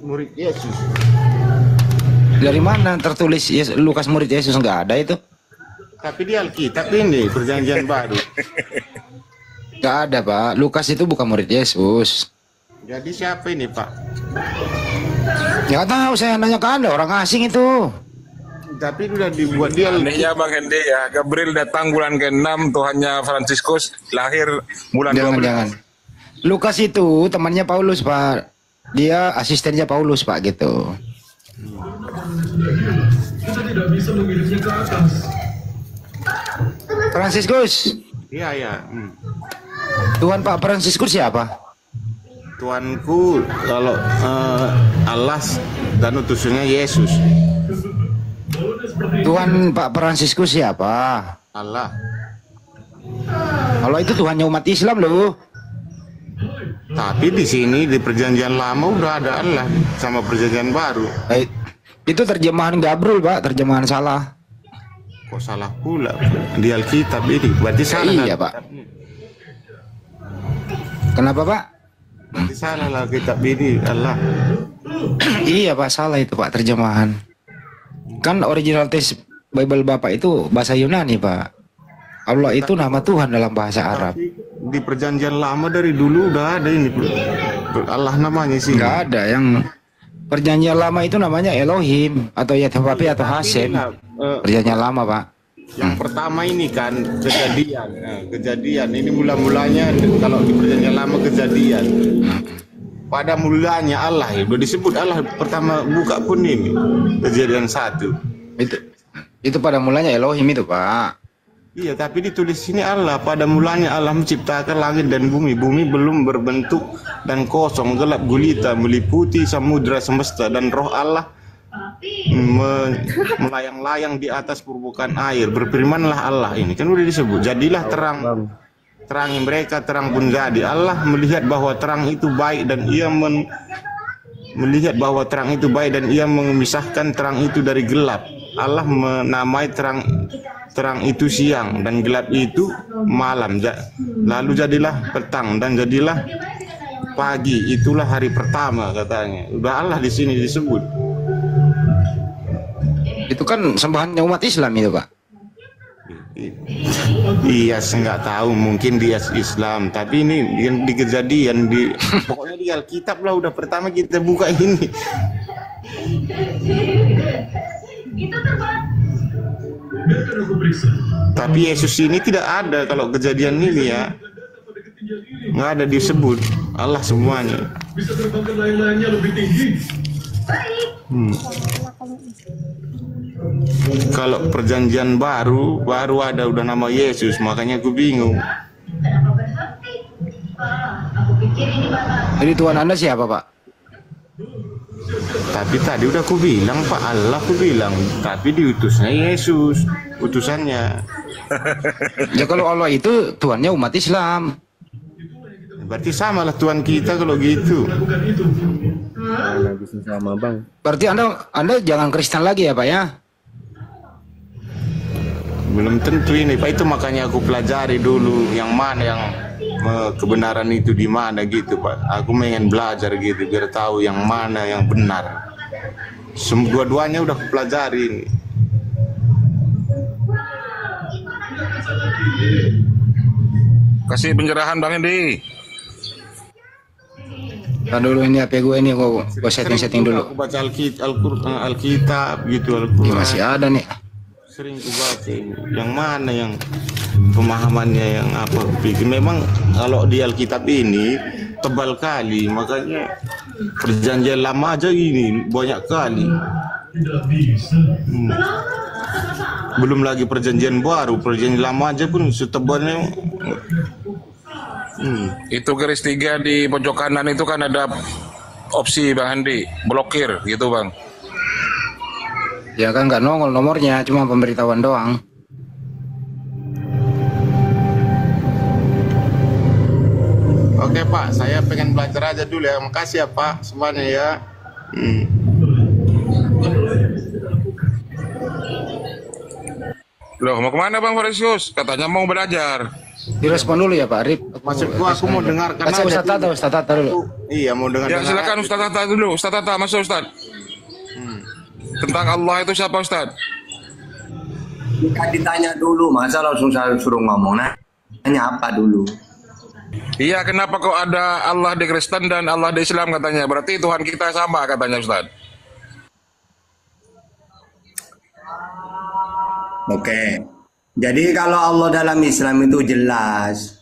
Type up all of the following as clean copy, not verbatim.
murid Yesus. Dari mana tertulis Lukas murid Yesus? Nggak ada itu. Tapi di Alkitab ini perjanjian baru. Nggak ada, Pak. Lukas itu bukan murid Yesus. Jadi siapa ini, Pak? Nggak tahu, saya nanya ke Anda, orang asing itu. Tapi udah dibuat dia. Anehnya Bang Hendy ya, Gabriel datang bulan ke-6, Tuhannya Fransiskus lahir bulan 12. Jangan. Lukas itu temannya Paulus, Pak. Dia asistennya Paulus, Pak, gitu. Kita tidak bisa mengirimnya ke atas. Fransiskus. Iya, ya. Tuhan Pak Fransiskus siapa? Tuanku kalau Allah dan utusannya Yesus. Tuhan Pak Fransiskus siapa? Allah. Kalau itu Tuhannya umat Islam loh. Tapi di sini di perjanjian lama udah ada Allah sama perjanjian baru. Itu terjemahan Gabrul, Pak, terjemahan salah. Kok salah pula di Alkitab ini? Berarti salah. Iya, Pak. Kenapa, Pak? Berarti salah lah kitab ini Allah. Iya, Pak, salah itu, Pak, terjemahan. Kan original text Bible Bapak itu bahasa Yunani, Pak. Allah itu nama Tuhan dalam bahasa Arab. Di perjanjian lama dari dulu udah ada ini Allah namanya sih. Nggak ada yang perjanjian lama itu namanya Elohim atau Yahweh atau Hasem. Perjanjian lama, Pak. Yang pertama ini kan kejadian. Kejadian ini mula-mulanya kalau di perjanjian lama kejadian. Pada mulanya Allah ya, udah disebut Allah pertama buka pun ini kejadian 1. Itu pada mulanya Elohim itu, Pak. Iya, tapi ditulis sini Allah pada mulanya Allah menciptakan langit dan bumi. Bumi belum berbentuk dan kosong, gelap gulita meliputi samudra semesta, dan roh Allah melayang-layang di atas permukaan air. Berfirmanlah Allah, ini kan udah disebut, jadilah terang. Terangi mereka, terang pun jadi. Allah melihat bahwa terang itu baik dan ia melihat bahwa terang itu baik dan ia memisahkan terang itu dari gelap. Allah menamai terang itu siang dan gelap itu malam. Lalu jadilah petang dan jadilah pagi. Itulah hari pertama katanya. Udah Allah di sini disebut. Itu kan sembahannya umat Islam itu, Pak. Iya, nggak tahu, mungkin dia Islam, tapi ini di kejadian pokoknya di Alkitab lah udah pertama kita buka ini. Tapi Yesus ini tidak ada kalau kejadian ini ya, nggak ada disebut Allah semuanya. Bisa terbangkan lain-lainnya lebih tinggi. Kalau perjanjian baru ada udah nama Yesus, makanya aku bingung. Jadi Tuhan Anda siapa, Pak? Tapi tadi udah aku bilang Pak, Allah aku bilang, tapi diutusnya Yesus, utusannya. Ya kalau Allah itu Tuhannya umat Islam. Berarti sama lah Tuhan kita kalau gitu. Sama Bang. Berarti Anda jangan Kristen lagi ya, Pak ya? Belum tentu ini Pak, itu makanya aku pelajari dulu yang mana yang kebenaran itu di mana gitu Pak. Aku pengen belajar gitu biar tahu yang mana yang benar. Dua-duanya udah aku pelajari ini. Kasih pencerahan Bang Hendy. Nah, dulu ini HP gue ini gua setting dulu. Aku baca Alkitab gitu, Al-Quran. Masih ada nih. Sering ku baca ini. Yang mana yang pemahamannya yang apa aku pikir. Memang kalau di Alkitab ini tebal kali, makanya perjanjian lama aja ini banyak kali. Belum lagi perjanjian baru, perjanjian lama aja pun setebalnya. Itu garis 3 di pojok kanan itu kan ada opsi Bang Hendy, blokir gitu Bang. Ya kan nggak nongol nomornya, cuma pemberitahuan doang. Oke Pak, saya pengen belajar aja dulu ya. Makasih ya Pak semuanya ya. Loh mau kemana Bang Fransiskus? Katanya mau belajar. Direspon dulu ya Pak Arif. Maksudku aku mau dengarkan Baca aja Ustaz Tata dulu. Iya, mau dengar. Ya silakan Ustaz Tata dulu. Ustaz Tata masuk Ustaz. Tentang Allah itu siapa Ustaz? Jika ditanya dulu, masa langsung saya suruh ngomong. Nah, tanya apa dulu? Iya, kenapa kok ada Allah di Kristen dan Allah di Islam katanya? Berarti Tuhan kita sama katanya Ustaz. Oke. Jadi kalau Allah dalam Islam itu jelas.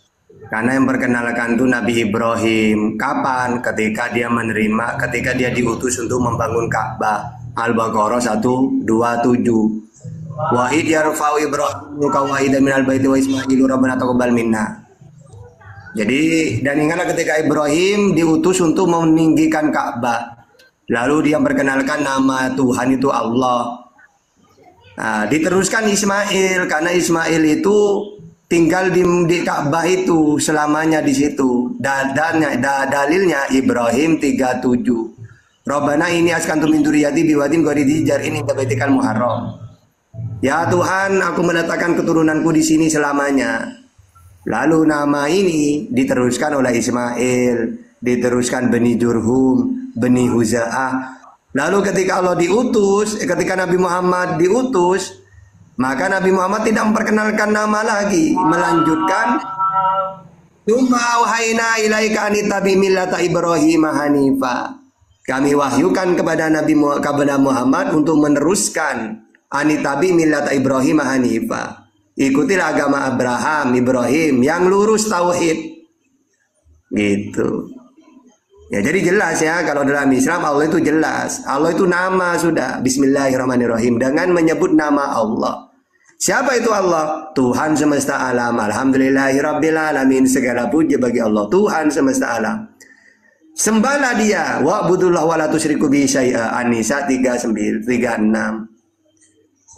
Karena yang perkenalkan itu Nabi Ibrahim. Kapan? Ketika dia diutus untuk membangun Ka'bah. Al-Baqarah 127. Wahid yarfa'u Ibrahim qawaidan minal baiti wa Ismailu rabbana taqabbal minna. Jadi dan ingatlah ketika Ibrahim diutus untuk meninggikan Ka'bah. Lalu dia memperkenalkan nama Tuhan itu Allah. Nah, diteruskan Ismail karena Ismail itu tinggal di Ka'bah itu selamanya di situ. Dalilnya Ibrahim 37. Rabbana ini askantu min dzurriyyati biwadin ghairi dzi zar'in inda baitikal muharram. Ya Tuhan, aku meletakkan keturunanku di sini selamanya. Lalu nama ini diteruskan oleh Ismail, diteruskan Bani Jurhum, Bani Huza'ah. Lalu ketika Allah diutus, ketika Nabi Muhammad diutus, maka Nabi Muhammad tidak memperkenalkan nama lagi, melanjutkan Tsumma auhayna ilaika an ittabi millata Ibrahim hanifa. Kami wahyukan kepada Muhammad untuk meneruskan anitabi millata Ibrahim hanifa. Ikutilah agama Ibrahim yang lurus tauhid. Gitu. Ya jadi jelas ya kalau dalam Islam Allah itu jelas. Allah itu nama sudah. Bismillahirrahmanirrahim dengan menyebut nama Allah. Siapa itu Allah? Tuhan semesta alam. Alhamdulillahirabbil alamin. Segala puji bagi Allah, Tuhan semesta alam. Sembahlah dia, wa'budullah wa la tusyriku bihi syai'a. An-Nisa 36.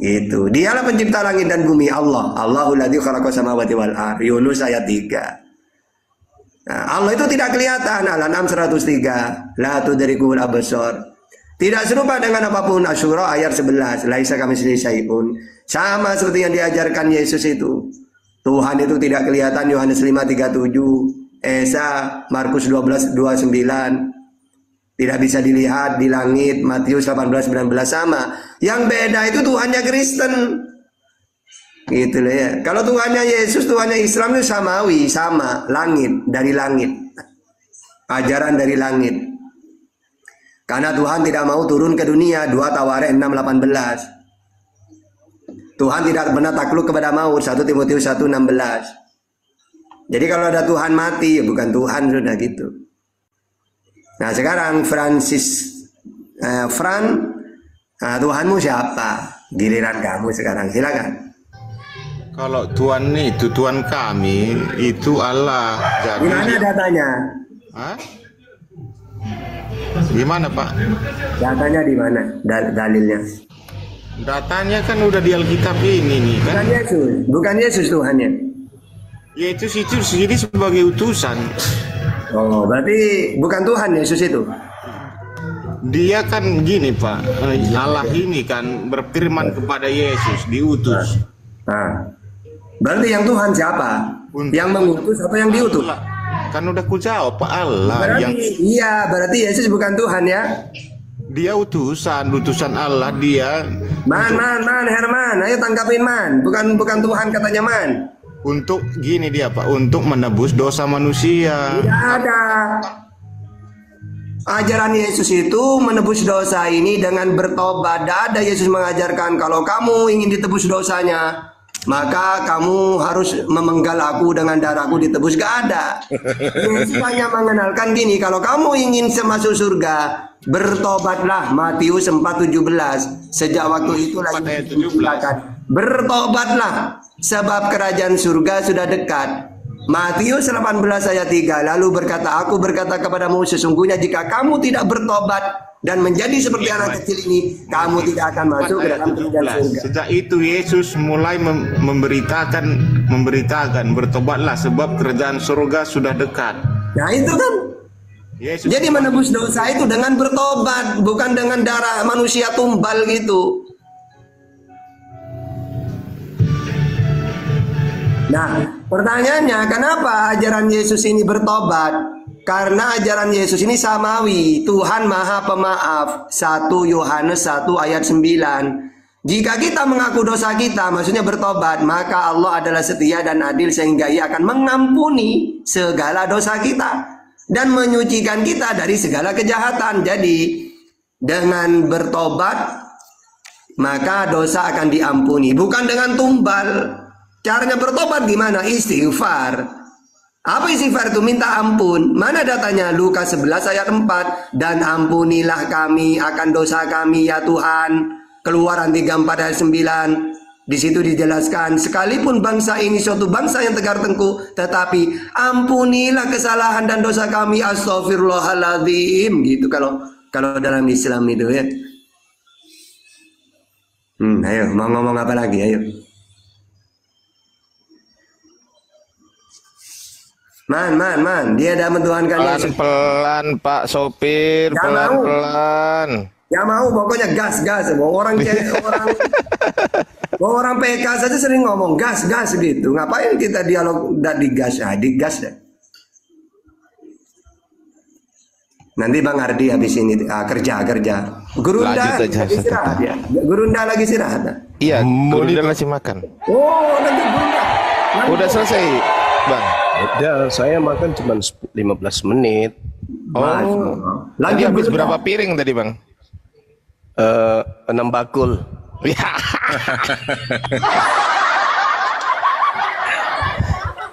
Gitu. Dialah pencipta langit dan bumi, Allah. Allahul ladzi khalaqas samawati wal ardh. Yunus ayat 3. Nah, Allah itu tidak kelihatan. Al-An'am 103. La tudrikul absar. Tidak serupa dengan apapun. Asy-Syura ayat 11. Laisa kamitslihi syai'un. Sama seperti yang diajarkan Yesus itu. Tuhan itu tidak kelihatan. Yohanes 5:37. Esa Markus 12:29. Tidak bisa dilihat di langit. Matius 18:19 sama. Yang beda itu Tuhannya Kristen. Gitu loh ya. Kalau Tuhannya Yesus, Tuhannya Islam itu samawi, sama, langit, dari langit. Ajaran dari langit. Karena Tuhan tidak mau turun ke dunia, 2 Tawarikh 6:18. Tuhan tidak pernah takluk kepada maut, 1 Timotius 1:16. Jadi kalau ada Tuhan mati, ya bukan Tuhan sudah gitu. Nah sekarang Tuhanmu siapa? Giliran kamu sekarang, silakan. Kalau Tuhan itu Tuhan kami itu Allah. Jadi Di mana datanya? Hah? Gimana Pak? Datanya di mana? Dalilnya? Datanya kan udah di Alkitab ini nih kan. Bukan Yesus Tuhannya. Yesus itu sendiri sebagai utusan. Oh, berarti bukan Tuhan Yesus itu. Dia kan gini Pak, Allah ini kan berfirman kepada Yesus, diutus. Nah, berarti yang Tuhan siapa? Yang mengutus apa yang diutus? Kan udah ku jawab Pak, Allah berarti, yang. Iya, berarti Yesus bukan Tuhan ya? Dia utusan Allah dia. Herman, ayo tangkapin Man. Bukan Tuhan katanya Man. Untuk gini dia Pak, untuk menebus dosa manusia. Tidak ada. Ajaran Yesus itu menebus dosa ini dengan bertobat. Tidak ada Yesus mengajarkan kalau kamu ingin ditebus dosanya, maka kamu harus memenggal aku dengan darahku ditebus. Gak ada. Yesus hanya mengenalkan gini, kalau kamu ingin masuk surga, bertobatlah. Matius 4:17. Sejak waktu itu lagi silakan bertobatlah, sebab kerajaan surga sudah dekat. Matius 18 ayat 3. Lalu aku berkata kepadamu, sesungguhnya jika kamu tidak bertobat dan menjadi seperti anak kecil ini, kamu tidak akan masuk ke dalam kerajaan surga. Sejak itu Yesus mulai memberitakan bertobatlah sebab kerajaan surga sudah dekat. Nah itu kan Yesus. Jadi menebus dosa itu dengan bertobat, bukan dengan darah manusia tumbal gitu. Nah, Pertanyaannya, kenapa ajaran Yesus ini bertobat? Karena ajaran Yesus ini samawi. Tuhan Maha Pemaaf. 1 Yohanes 1 ayat 9. Jika kita mengaku dosa kita, maksudnya bertobat, maka Allah adalah setia dan adil sehingga Ia akan mengampuni segala dosa kita dan menyucikan kita dari segala kejahatan. Jadi, dengan bertobat, maka dosa akan diampuni. Bukan dengan tumbal. Caranya bertobat gimana? Istighfar. Apa istighfar itu? Minta ampun. Mana datanya? Lukas 11 ayat 4. Dan ampunilah kami akan dosa kami ya Tuhan. Keluaran 34 ayat 9. Di situ dijelaskan, sekalipun bangsa ini suatu bangsa yang tegar tengkuk, tetapi ampunilah kesalahan dan dosa kami, astaghfirullahaladzim. Gitu kalau dalam Islam itu ya. Ayo, mau ngomong apa lagi? Ayo. Man, dia ada mentuhankan Yesus. Pelan-pelan Pak Sopir, pelan-pelan. Ya mau, pokoknya gas. Orang PK saja sering ngomong gas gitu. Ngapain kita dialog digas ya. Nanti Bang Ardi habis ini kerja. Gurunda lagi istirahat ya. Gurunda lagi istirahat. Iya, Gurunda masih makan. Oh, nanti Gurunda. Udah selesai, Bang. Udah, saya makan cuma 15 menit. Oh. Lagi habis berapa piring tadi, Bang? 6 bakul. Ya.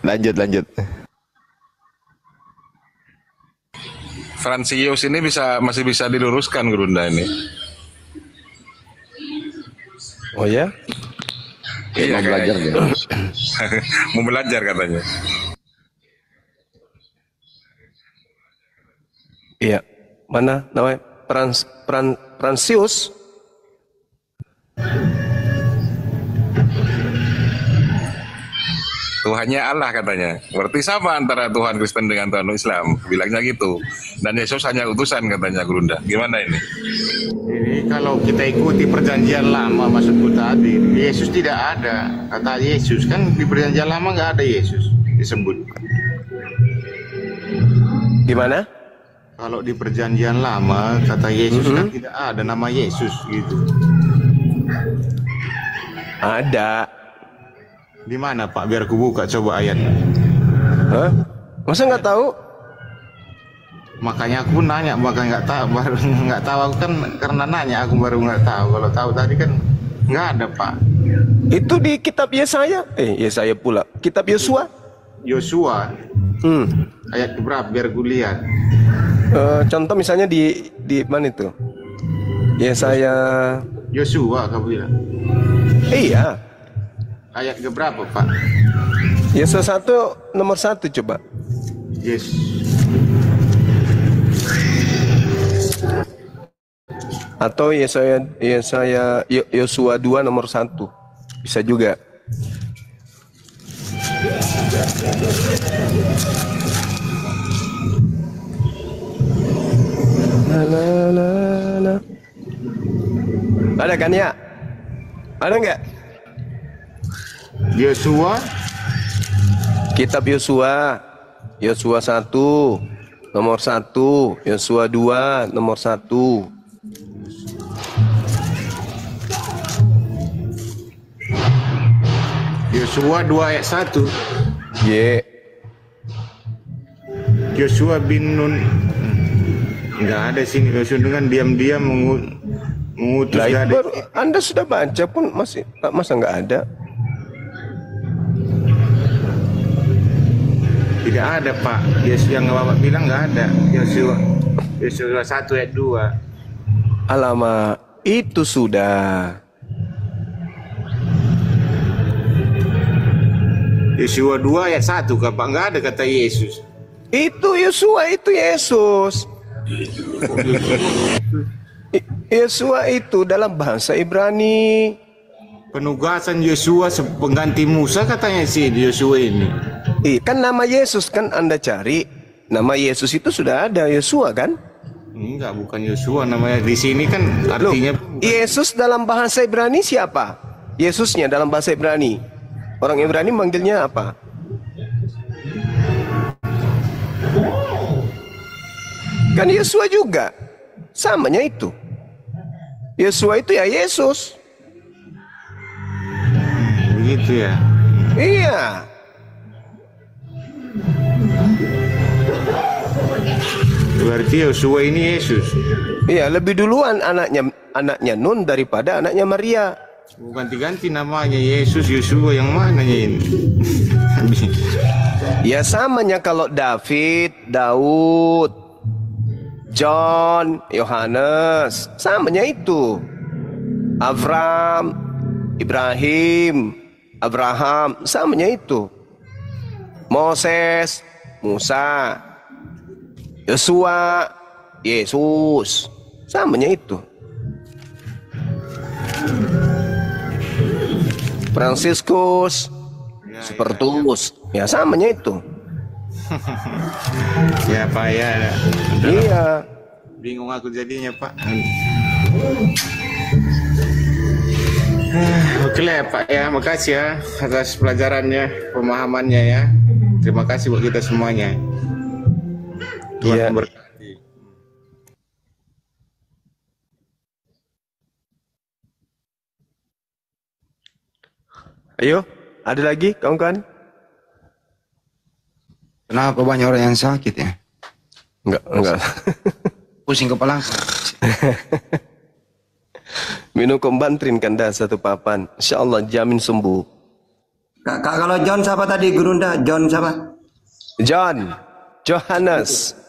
Lanjut. Fransius ini masih bisa diluruskan Gurunda ini. Oh ya? Iya, mau belajar ya. Mau belajar katanya. Iya. Mana namanya? Fransius. Tuhannya Allah katanya. Berarti sama antara Tuhan Kristen dengan Tuhan Islam. Bilangnya gitu. Dan Yesus hanya utusan katanya Gurunda. Gimana ini? Ini kalau kita ikuti perjanjian lama, maksudku tadi, Yesus tidak ada. Kata Yesus kan di perjanjian lama nggak ada Yesus disebut. Gimana? Kalau di perjanjian lama kata Yesus kan tidak ada nama Yesus gitu. Ada. Di mana Pak? Biar aku buka coba ayatnya. Hah? Masa nggak tahu? Makanya aku nanya, makanya nggak tahu, baru nggak tahu aku kan karena nanya aku baru nggak tahu. Kalau tahu tadi kan nggak ada Pak. Itu di kitab Yesaya. Yesaya pula. Kitab Yosua. Yosua. Ayat berapa? Biar gue lihat. Contoh misalnya di mana itu? Yesaya. Yosua kau bilang. Iya. Ayat berapa Pak? Yesaya 1 nomor 1 coba. Yes. Atau Yosua 2 nomor 1. Bisa juga. Ada kan ya? Ada nggak? Yosua. Kitab Yosua 1 nomor 1, Yosua 2 nomor 1. Yosua 2 ayat 1. Yosua bin Nun. Enggak ada sini. Yosua dengan diam-diam mengutus dari. Anda sudah baca pun masa nggak ada? Tidak ada Pak. Yesus yang Bapak bilang nggak ada. Yosua 1 ayat 2. Alamak, itu sudah. Yosua 2 ayat 1 Pak, nggak ada kata Yesus. Itu Yosua, itu Yesus. Yosua itu dalam bahasa Ibrani. Penugasan Yosua pengganti Musa katanya sih Yosua ini. Kan nama Yesus kan Anda cari. Nama Yesus itu sudah ada, Yosua kan? Enggak, bukan Yosua namanya. Di sini kan artinya Yesus dalam bahasa Ibrani siapa? Yesusnya dalam bahasa Ibrani. Orang Ibrani manggilnya apa? Kan Yesua juga. Samanya itu. Yesua itu ya Yesus. Begitu ya. Iya. Berarti Yosua ini Yesus. Iya, lebih duluan anaknya Nun daripada anaknya Maria. Bukan diganti namanya Yesus, Yosua yang mananya ini? Ya samanya kalau David, Daud, John, Yohanes, samanya itu. Avram, Ibrahim, Abraham, samanya itu. Moses, Musa, Yosua, Yesus, samanya itu. Fransiskus, Spertus, ya samanya itu. Ya Pak ya. Iya. Bingung aku jadinya Pak. Oke lah ya Pak ya, makasih ya atas pelajarannya, pemahamannya ya. Terima kasih buat kita semuanya. Tuhan Iya. memberkati. Ayo, ada lagi kawan-kawan? Kenapa banyak orang yang sakit ya? Enggak. Pusing kepala. Minum kombantrin kanda satu papan. Insya Allah jamin sembuh. Kalau John siapa tadi Gurunda? John siapa? John, Johannes.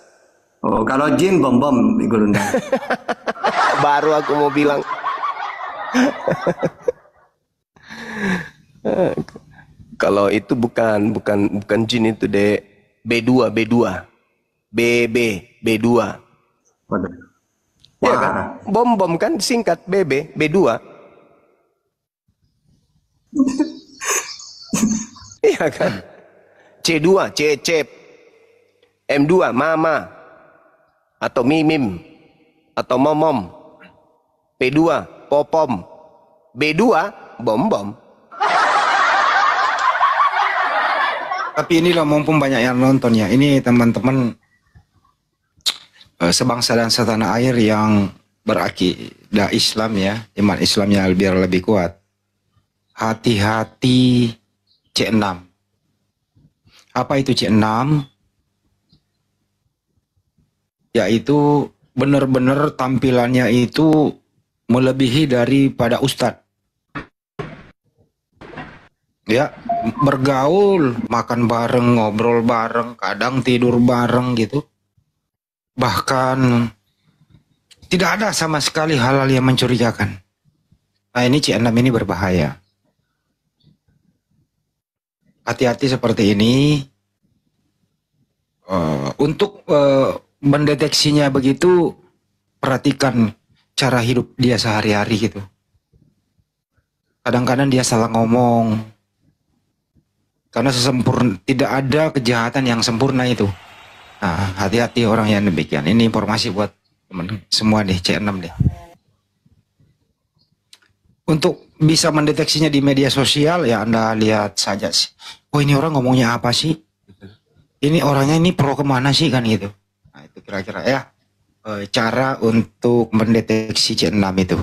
Oh, kalau Jin bom Gurunda. Baru aku mau bilang. Kalau itu bukan jin itu deh. B2. B2. Waduh. Ya kan? Bom kan singkat B2. Iya kan? C2, cecep. M2, mama. Atau mimim. Atau momom. P2, popom. B2, bom. Tapi inilah mumpung banyak yang nonton ya. Ini teman-teman sebangsa dan setanah air yang berakidah Islam ya. Iman Islamnya biar lebih kuat. Hati-hati C6. Apa itu C6? Yaitu benar-benar tampilannya itu melebihi daripada ustadz. Ya, bergaul, makan bareng, ngobrol bareng, kadang tidur bareng gitu. Bahkan tidak ada sama sekali hal-hal yang mencurigakan. Nah ini C6 ini berbahaya. Hati-hati seperti ini. Untuk mendeteksinya begitu, perhatikan cara hidup dia sehari-hari gitu. Kadang-kadang dia salah ngomong. Karena tidak ada kejahatan yang sempurna itu. Nah, hati-hati orang yang demikian. Ini informasi buat teman semua deh, C6 deh. Untuk bisa mendeteksinya di media sosial, ya Anda lihat saja sih. Oh ini orang ngomongnya apa sih? Ini orangnya ini pro kemana sih kan gitu. Nah itu kira-kira ya cara untuk mendeteksi C6 itu.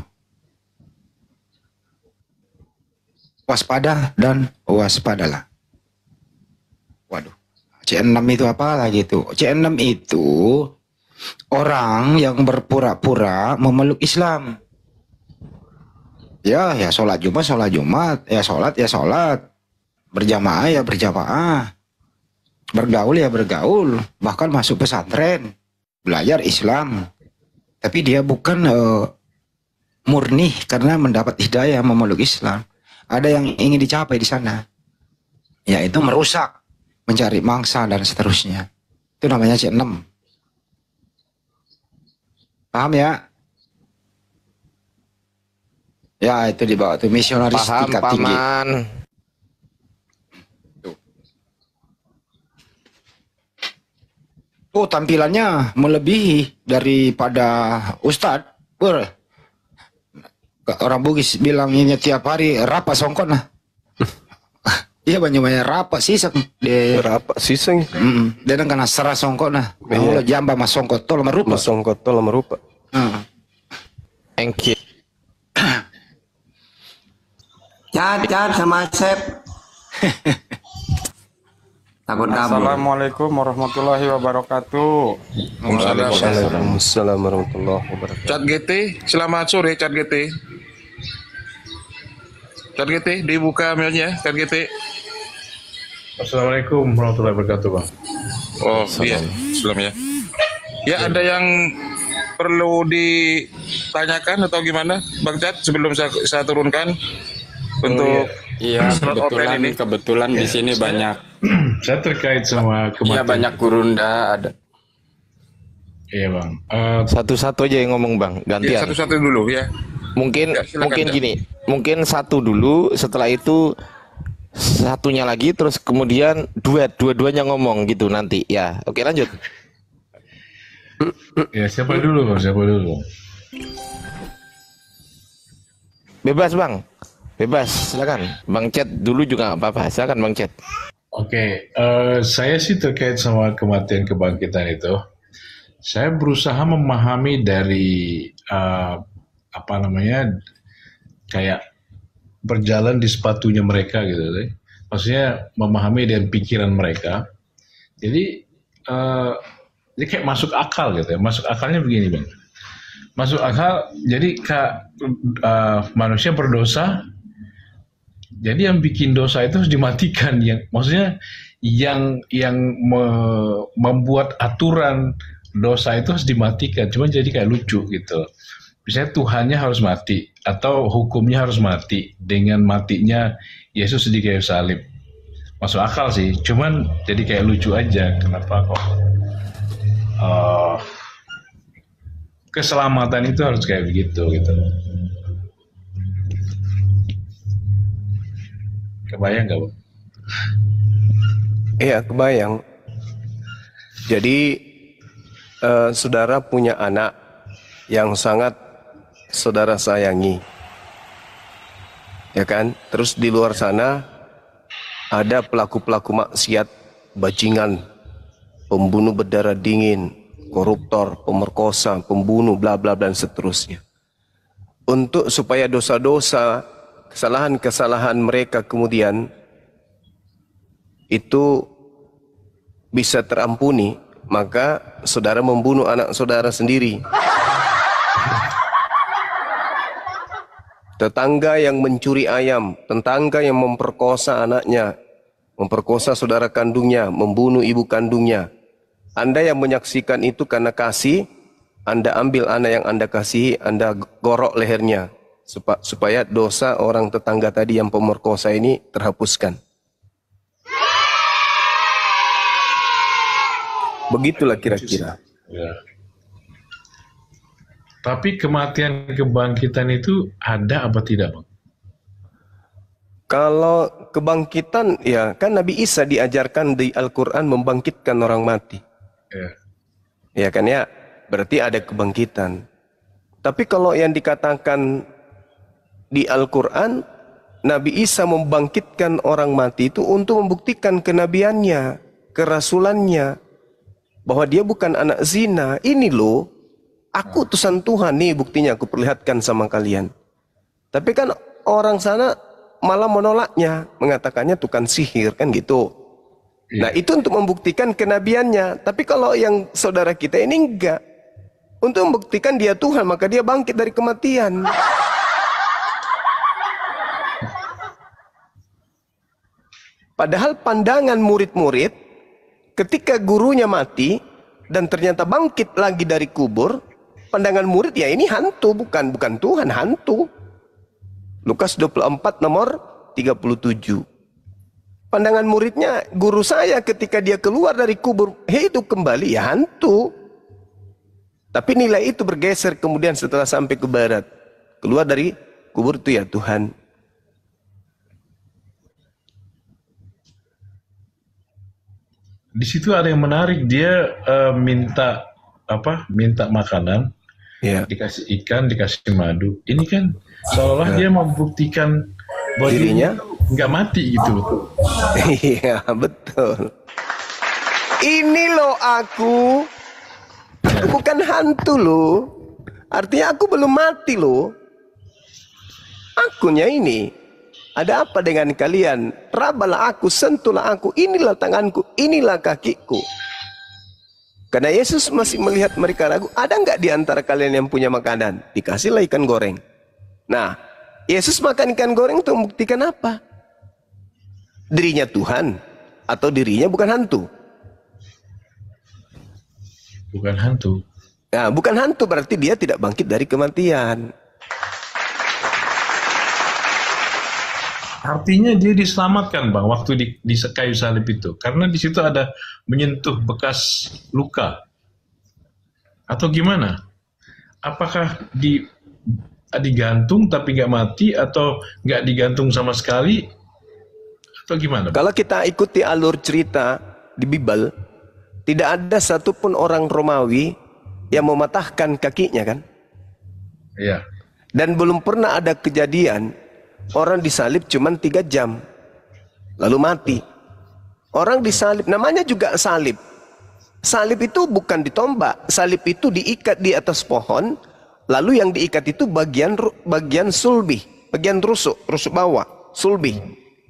Waspada dan waspadalah. Waduh, C6 itu apa lagi itu? C6 itu orang yang berpura-pura memeluk Islam. Ya sholat Jumat, ya sholat. Berjamaah ya berjamaah. Bergaul ya bergaul. Bahkan masuk pesantren, belajar Islam. Tapi dia bukan murni karena mendapat hidayah memeluk Islam. Ada yang ingin dicapai di sana. Yaitu merusak, mencari mangsa dan seterusnya. Itu namanya C6. Paham ya? Ya itu di bawah itu misionaris tingkat tinggi. Paman. Oh tampilannya melebihi daripada Ustadz. Orang Bugis bilang ini tiap hari rapa songkon lah. Iya banyak rapat sisek de Berapa siseng? dia nang kena serah songkok nah. Iya. Kalau jamba mas songkok tol merupa. Masongkot tol merupa. Engki. Cat sama Asep. Takut kabur. Assalamualaikum warahmatullahi wabarakatuh. Waalaikumsalam warahmatullahi wabarakatuh. Cat GT, selamat sore Cat GT. Cat GT, dibuka mailnya, Cat GT. Assalamualaikum warahmatullahi wabarakatuh, Bang. Oh iya, sebelumnya. Ya ada yang perlu ditanyakan atau gimana, Bang Cat, sebelum saya turunkan untuk Iya, slot offline ini. kebetulan di sini banyak. Saya terkait sama Iya, kematian. banyak gurunda ada. Iya, Bang. Satu-satu aja yang ngomong Bang, Ya, gantian. satu-satu dulu ya. Mungkin Ya, silakan, mungkin Cak. gini, mungkin satu dulu, setelah itu satunya lagi, terus kemudian dua-duanya ngomong gitu nanti. Ya, oke lanjut. Ya, siapa dulu, Bang? Siapa dulu? Bebas Bang, bebas, silakan. Bang Chat dulu juga nggak apa-apa, silakan Bang Chat. Oke, saya sih terkait sama kematian kebangkitan itu. Saya berusaha memahami dari apa namanya, kayak berjalan di sepatunya mereka gitu, deh. Maksudnya memahami dan pikiran mereka. Jadi ini kayak masuk akal gitu ya. Masuk akalnya begini, Bang. Masuk akal. Jadi manusia berdosa. Jadi yang bikin dosa itu harus dimatikan. Maksudnya yang membuat aturan dosa itu harus dimatikan. Cuma jadi kayak lucu gitu. Misalnya Tuhannya harus mati atau hukumnya harus mati dengan matinya Yesus di kayu salib. Masuk akal sih. Cuman jadi kayak lucu aja. Kenapa kok keselamatan itu harus kayak begitu gitu. Kebayang nggak, Bang? Iya, kebayang. Jadi saudara punya anak yang sangat saudara sayangi, ya kan? Terus di luar sana ada pelaku-pelaku maksiat, bajingan, pembunuh berdarah dingin, koruptor, pemerkosa, pembunuh, bla bla dan seterusnya. Untuk supaya dosa-dosa, kesalahan-kesalahan mereka kemudian itu bisa terampuni, maka saudara membunuh anak saudara sendiri. Tetangga yang mencuri ayam, tetangga yang memperkosa anaknya, memperkosa saudara kandungnya, membunuh ibu kandungnya. Anda yang menyaksikan itu karena kasih, Anda ambil anak yang Anda kasihi, Anda gorok lehernya, supaya dosa orang tetangga tadi yang pemerkosa ini terhapuskan. Begitulah kira-kira. Ya. Tapi kematian kebangkitan itu ada apa tidak, Bang? Kalau kebangkitan, ya kan Nabi Isa diajarkan di Al-Quran membangkitkan orang mati. Ya. Ya kan ya, berarti ada kebangkitan. Tapi kalau yang dikatakan di Al-Quran, Nabi Isa membangkitkan orang mati itu untuk membuktikan kenabiannya, kerasulannya, bahwa dia bukan anak zina. Ini loh, aku utusan Tuhan nih, buktinya aku perlihatkan sama kalian. Tapi kan orang sana malah menolaknya, mengatakannya tukang sihir kan gitu. Nah itu untuk membuktikan kenabiannya. Tapi kalau yang saudara kita ini enggak, untuk membuktikan dia Tuhan, maka dia bangkit dari kematian. Padahal pandangan murid-murid ketika gurunya mati dan ternyata bangkit lagi dari kubur, pandangan murid ya ini hantu, bukan Tuhan, hantu. Lukas 24 nomor 37. Pandangan muridnya, guru saya ketika dia keluar dari kubur hidup kembali, ya hantu. Tapi nilai itu bergeser kemudian setelah sampai ke barat. Keluar dari kubur itu ya Tuhan. Di situ ada yang menarik, dia minta makanan, Ya. dikasih ikan, dikasih madu. Ini kan seolah dia membuktikan bahwa Dirinya nggak mati gitu. Iya, betul. Ini loh aku bukan hantu loh. Artinya aku belum mati loh. Akunya ini. Ada apa dengan kalian? Rabalah aku, sentuhlah aku. Inilah tanganku, inilah kakiku. Karena Yesus masih melihat mereka ragu. Ada nggak di antara kalian yang punya makanan? Dikasihlah ikan goreng. Nah, Yesus makan ikan goreng untuk membuktikan apa? Dirinya Tuhan atau dirinya bukan hantu? Bukan hantu. Nah, bukan hantu berarti dia tidak bangkit dari kematian. Artinya dia diselamatkan Bang waktu di kayu salib itu. Karena di situ ada menyentuh bekas luka. Atau gimana? Apakah digantung tapi nggak mati atau nggak digantung sama sekali? Atau gimana? Kalau kita ikuti alur cerita di Bible, tidak ada satupun orang Romawi yang mematahkan kakinya kan? Iya. Dan belum pernah ada kejadian orang disalib cuma 3 jam lalu mati. Orang disalib namanya juga salib. Salib itu bukan ditombak, salib itu diikat di atas pohon, lalu yang diikat itu bagian sulbi, bagian rusuk bawah, sulbi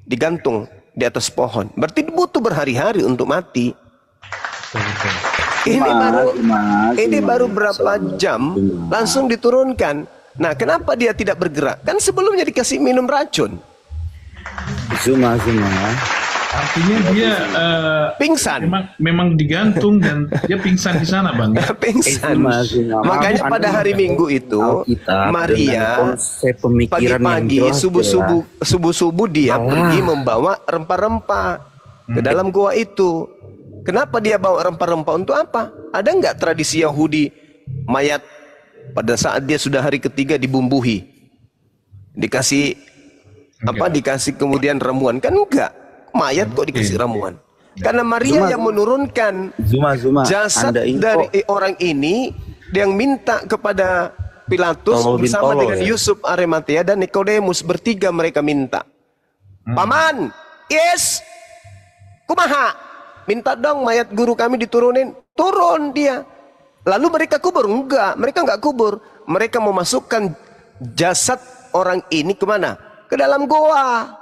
digantung di atas pohon. Berarti butuh berhari-hari untuk mati. Ini baru berapa jam langsung diturunkan. Nah, kenapa dia tidak bergerak? Kan sebelumnya dikasih minum racun. Zuma. Artinya dia pingsan. Memang digantung dan dia pingsan di sana, Bang. Pingsan. Makanya pada hari Minggu itu Maria pagi-pagi subuh-subuh dia pergi membawa rempah-rempah ke dalam gua itu. Kenapa dia bawa rempah-rempah untuk apa? Ada nggak tradisi Yahudi mayat pada saat dia sudah hari ketiga dibumbui, dikasih dikasih kemudian ramuan? Kan enggak, mayat kok dikasih ramuan. Karena Maria yang menurunkan jasad dari orang ini, yang minta kepada Pilatus bersama dengan Yusuf Arimatea dan Nikodemus, bertiga mereka minta, Paman, yes, kumaha, minta dong mayat guru kami diturunin. Turun dia. Lalu mereka kubur? Enggak, mereka enggak kubur. Mereka memasukkan jasad orang ini kemana? Ke dalam goa.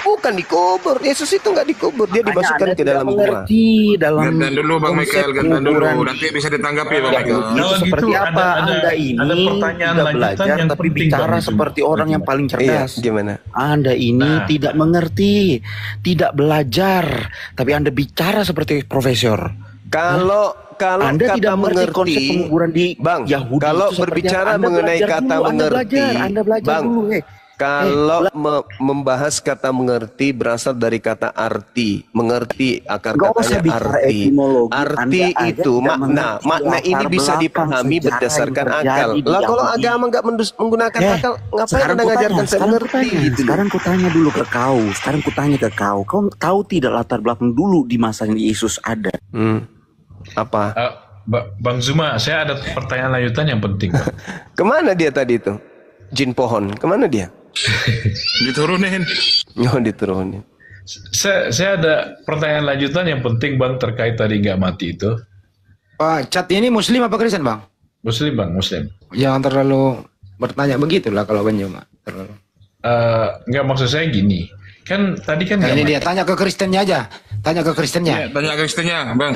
Bukan dikubur. Yesus itu enggak dikubur, dia dimasukkan ke dalam goa. Gantan dulu Bang Michael, gantan dulu. Nanti bisa ditanggapi Bang Michael. Kalau seperti gitu, apa Anda ini tidak belajar tapi bicara seperti orang yang paling cerdas. Gimana? Anda ini tidak mengerti, tidak belajar, tapi Anda bicara seperti profesor. Kalau Anda kata tidak mengerti mengerti, konsep penguburan di Bang, Yahudi kalau itu berbicara Anda mengenai belajar kata dulu, mengerti, Anda belajar Bang, dulu, kalau membahas kata mengerti berasal dari kata arti, mengerti akar katanya arti. Arti itu makna ini bisa dipahami berdasarkan akal. Lah kalau agama nggak menggunakan akal, ngapain Anda ngajarkan saya mengerti? Sekarang ku tanya dulu ke kau. Kau tahu tidak latar belakang dulu di masa Yesus ada? Apa? Bang Zuma, saya ada pertanyaan lanjutan yang penting. Kemana dia tadi itu? Jin pohon, kemana dia? Diturunin. Oh, diturunin. Saya ada pertanyaan lanjutan yang penting Bang terkait tadi nggak mati itu. Pak Cat ini Muslim apa Kristen Bang? Muslim Bang, Muslim. Jangan terlalu bertanya begitulah kalau Bang Juma. Terlalu. Nggak, maksud saya gini. Kan tadi kan ini dia tanya ke Kristennya aja. Tanya ke Kristennya. Ya, tanya ke Kristennya, Bang.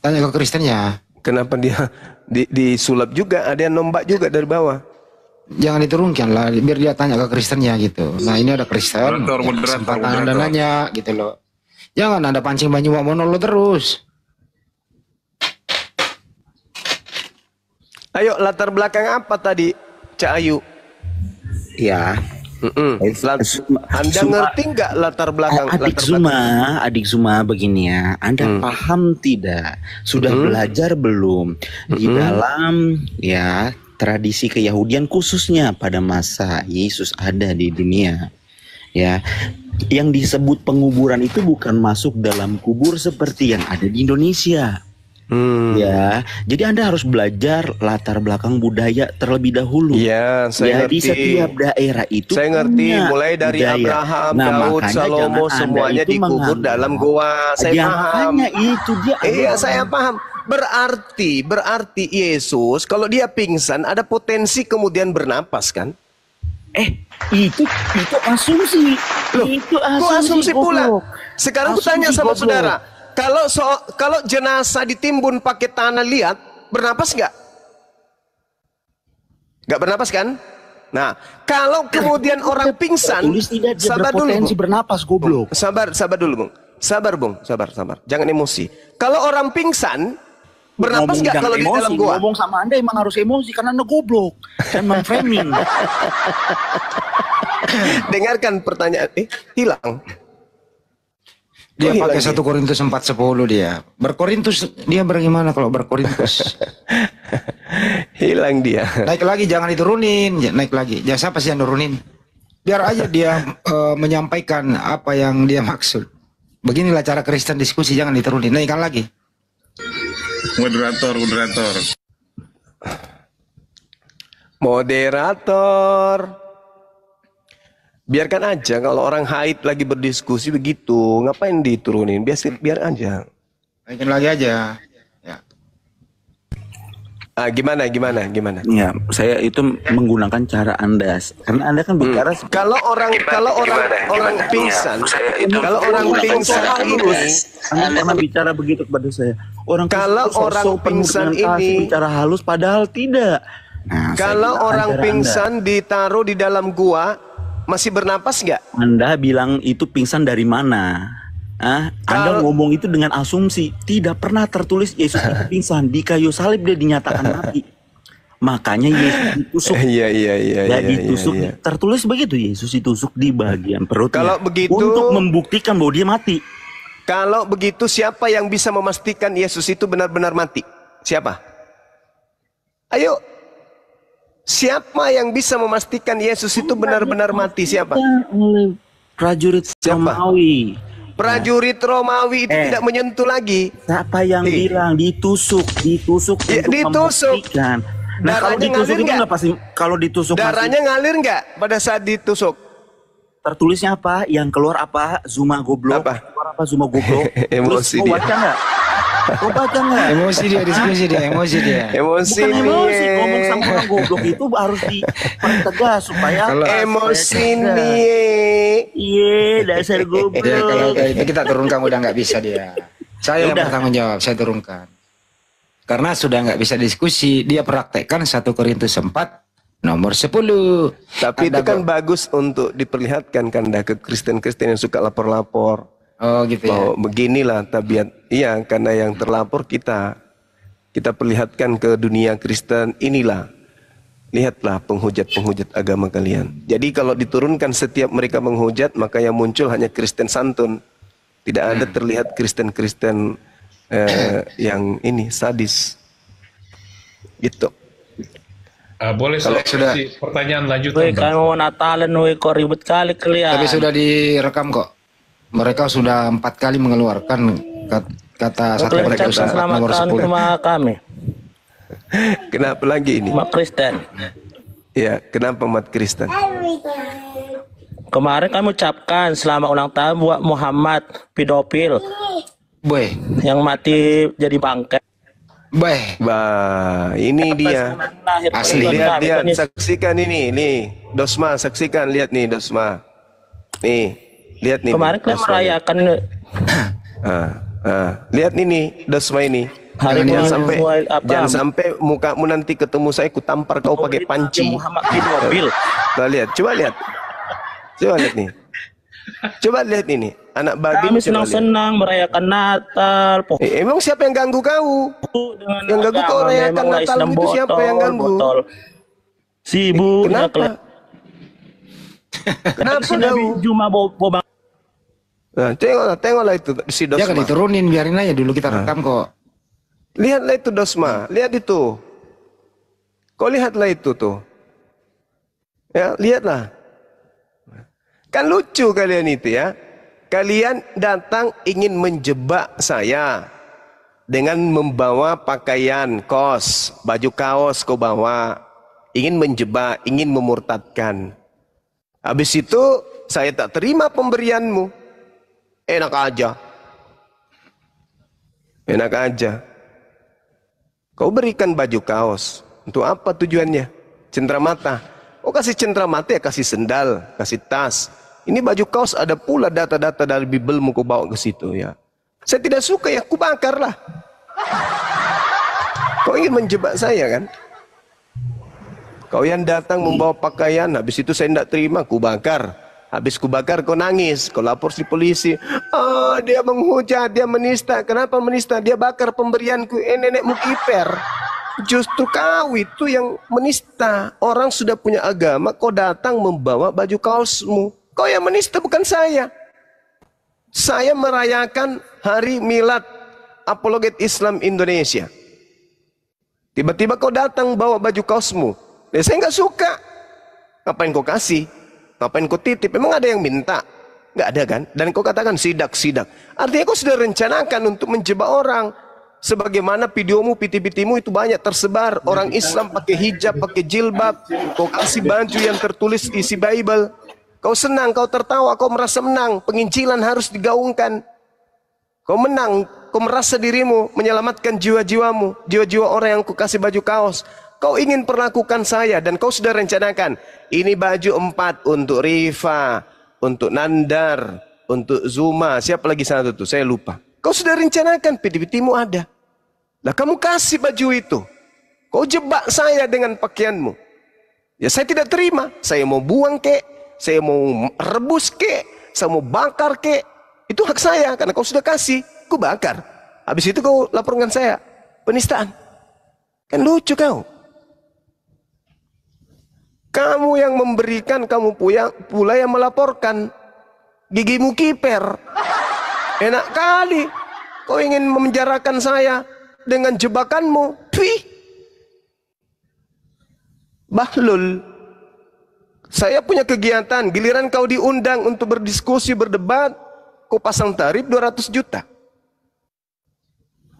Tanya ke Kristennya. Kenapa dia disulap juga? Ada yang nombak juga dari bawah. Jangan diturunkan lah, biar dia tanya ke Kristennya gitu. Nah ini ada Kristen, kesempatan Anda nanya gitu loh. Jangan Anda pancing Bang Juma monolog terus. Ayo, latar belakang apa tadi, Cak Ayu? Ya. Anda ngerti nggak latar belakang? Adik Zuma begini ya. Anda paham tidak? Sudah belajar belum di dalam ya tradisi keyahudian khususnya pada masa Yesus ada di dunia? Ya, yang disebut penguburan itu bukan masuk dalam kubur seperti yang ada di Indonesia. Ya, jadi Anda harus belajar latar belakang budaya terlebih dahulu. Iya, saya Di ngerti. setiap daerah itu Saya ngerti, punya mulai dari budaya. Abraham, Nah, Daud, makanya Salomo, jangan Anda semuanya itu dikubur menganggap- dalam goa. Saya Ya, paham. makanya itu dia. Iya, saya paham. Berarti Yesus kalau dia pingsan ada potensi kemudian bernapas kan? Itu asumsi. Loh, Itu kok asumsi pula? goblok. Sekarang aku Asumsi tanya sama goblok. saudara, kalau jenazah ditimbun pakai tanah liat, bernapas nggak? Nggak bernapas kan? Nah, kalau kemudian orang pingsan, Tulis tidak dia sabar dulu, berpotensi Bung. bernapas goblok. Sabar dulu, Bung. Sabar, Bung. Sabar. Jangan emosi. Kalau orang pingsan, bernapas nggak kalau di dalam gua? Ngomong sama Anda emang harus emosi karena Anda goblok dan memframing. Dengarkan pertanyaan. Hilang. Dia Kok pakai hilang 1 Korintus 4:10 dia. Berkorintus dia bagaimana kalau berkorintus? Hilang dia. Naik lagi jangan diturunin, naik lagi. Ya siapa sih yang nurunin? Biar aja dia menyampaikan apa yang dia maksud. Beginilah cara Kristen diskusi, jangan diturunin. Naikkan lagi. Moderator. Biarkan aja kalau orang haid lagi berdiskusi begitu, ngapain diturunin? Biar aja. Naikin lagi aja. Ya. Gimana? Ya, saya itu menggunakan cara Anda karena Anda kan bicara Kalau orang pingsan, kalau orang pingsan ini, Anda pernah bicara begitu kepada saya. Kalau orang pingsan ini, bicara halus padahal tidak. Nah, kalau orang pingsan ditaruh di dalam gua, masih bernapas nggak? Anda bilang itu pingsan dari mana? Anda ngomong itu dengan asumsi. Tidak pernah tertulis Yesus itu pingsan. Di kayu salib dia dinyatakan mati. Makanya Yesus ditusuk. Iya. Ditusuk. Tertulis begitu, Yesus ditusuk di bagian perutnya. Kalau begitu, untuk membuktikan bahwa dia mati. Kalau begitu, siapa yang bisa memastikan Yesus itu benar-benar mati? Siapa? Ayo. Siapa yang bisa memastikan Yesus itu benar-benar mati? Siapa? Oleh prajurit Romawi. Prajurit Romawi itu tidak menyentuh lagi. Siapa yang bilang ditusuk Ya, untuk ditusuk. membuktikan. Nah, kalau Darahnya ditusuk ngalir itu nggak? nggak pasti. Kalau ditusuk Darahnya ngalir nggak pada saat ditusuk? tertulisnya apa? Yang keluar apa? Zuma goblok. Apa? Keluar apa? Zuma goblok. Emosi Terus, dia. baca nggak? Kau baca nggak? Emosi dia, diskusi dia, emosi dia. Emosi Bukan emosi, nih. ngomong sama orang goblok itu harus dipertegas supaya Emosi supaya nih. Iya, dasar Ya, kalau goblok. kayak itu kita turunkan udah nggak bisa dia. Saya yang Udah. bertanggung jawab, saya turunkan. Karena sudah nggak bisa diskusi, dia praktekkan 1 Korintus 4 nomor 10. Tapi itu Ada kan kok. bagus untuk diperlihatkan kan ke Kristen-Kristen yang suka lapor-lapor. Oh gitu ya. Bahwa beginilah tabiat. Iya, karena yang terlapor kita perlihatkan ke dunia Kristen, inilah. Lihatlah penghujat-penghujat agama kalian. Jadi kalau diturunkan setiap mereka menghujat, maka yang muncul hanya Kristen santun. Tidak ada terlihat Kristen-Kristen yang ini sadis. Gitu. Boleh Kalau saya sudah- kasih pertanyaan lanjutan? Woi, Bang? kamu mau Natalan, woi, kok ribet kali kalian. Tapi sudah direkam kok. Mereka sudah 4 kali mengeluarkan kata 1 Kalian Korintus ucapkan 4 selamat nomor tahun 10. sama kami, Kenapa lagi ini? umat Kristen. Ya, kenapa umat Kristen? Kemarin kami ucapkan selamat ulang tahun buat Muhammad pedofil Boy, yang mati jadi bangkai. boy. Bah, ini dia. Asli. Lihat, saksikan ini, nih. Dosma, saksikan, lihat nih Dosma. Nih, lihat nih. Kemarin kalian Dosma. merayakan Lihat ini, Dosma ini. hari Jangan sampai mukamu nanti ketemu saya, ku tampar kau pakai panci. Muhammad pedofil. Nah, lihat, coba lihat. Coba lihat nih. Coba lihat ini, anak babi. Kami senang-senang merayakan Natal. Emang siapa yang ganggu kau? Yang ganggu kau rayakan Natal itu siapa yang ganggu? Sibuk. Kenapa? Kenapa kau? Cuma bawa Nah, tengoklah itu si Dosma. Jangan diturunin, biarin aja dulu kita rekam kok. Lihatlah itu Dosma, lihat itu. Kau lihatlah itu tuh. Ya, lihatlah. Kan lucu kalian itu ya. Kalian datang ingin menjebak saya. dengan membawa pakaian kos, baju kaos kau bawa, ingin menjebak, ingin memurtadkan. Habis itu saya tak terima pemberianmu. Enak aja. Enak aja. Kau berikan baju kaos. Untuk apa tujuannya? Cenderamata. Oh kasih cenderamata ya kasih sendal, kasih tas. Ini baju kaos ada pula data-data dari Bibelmu kau bawa ke situ ya. Saya tidak suka ya, ku bakarlah. Kau ingin menjebak saya kan? Kau yang datang membawa pakaian, habis itu saya tidak terima, ku bakar. Habis ku bakar, kau nangis, kau lapor si polisi. Oh, dia menghujat, dia menista. Kenapa menista? Dia bakar pemberianku. Nenekmu kiper. Justru kau itu yang menista. Orang sudah punya agama, kau datang membawa baju kaosmu. Kau yang menista, bukan saya. Saya merayakan hari milad apologet Islam Indonesia. Tiba-tiba kau datang bawa baju kaosmu. Ya, saya nggak suka. Ngapain kau kasih? Ngapain kau titip? Memang ada yang minta? Nggak ada kan? Dan kau katakan sidak. Artinya kau sudah rencanakan untuk menjebak orang. Sebagaimana videomu, PT-PTmu itu banyak tersebar. Orang Islam pakai hijab, pakai jilbab. Kau kasih baju yang tertulis isi Bible. Kau senang, kau tertawa, kau merasa menang. Penginjilan harus digaungkan. Kau menang, kau merasa dirimu menyelamatkan jiwa-jiwamu. Jiwa-jiwa orang yang kau kasih baju kaos. Kau ingin perlakukan saya dan kau sudah rencanakan. Ini baju 4 untuk Rifa, untuk Nandar, untuk Zuma. Siapa lagi satu tuh? Saya lupa. Kau sudah rencanakan, PT-PTmu ada. Lah kamu kasih baju itu. Kau jebak saya dengan pakaianmu. Ya saya tidak terima. Saya mau buang kek, saya mau rebus kek, saya mau bakar kek. Itu hak saya karena kau sudah kasih. Kau bakar. Habis itu kau laporkan saya. Penistaan. Kan lucu kau. Kamu yang memberikan, kamu pula yang melaporkan. Gigimu kiper. Enak kali. Kau ingin memenjarakan saya dengan jebakanmu. Twih. Bahlul. Saya punya kegiatan. Giliran kau diundang untuk berdiskusi, berdebat. Kau pasang tarif 200 juta.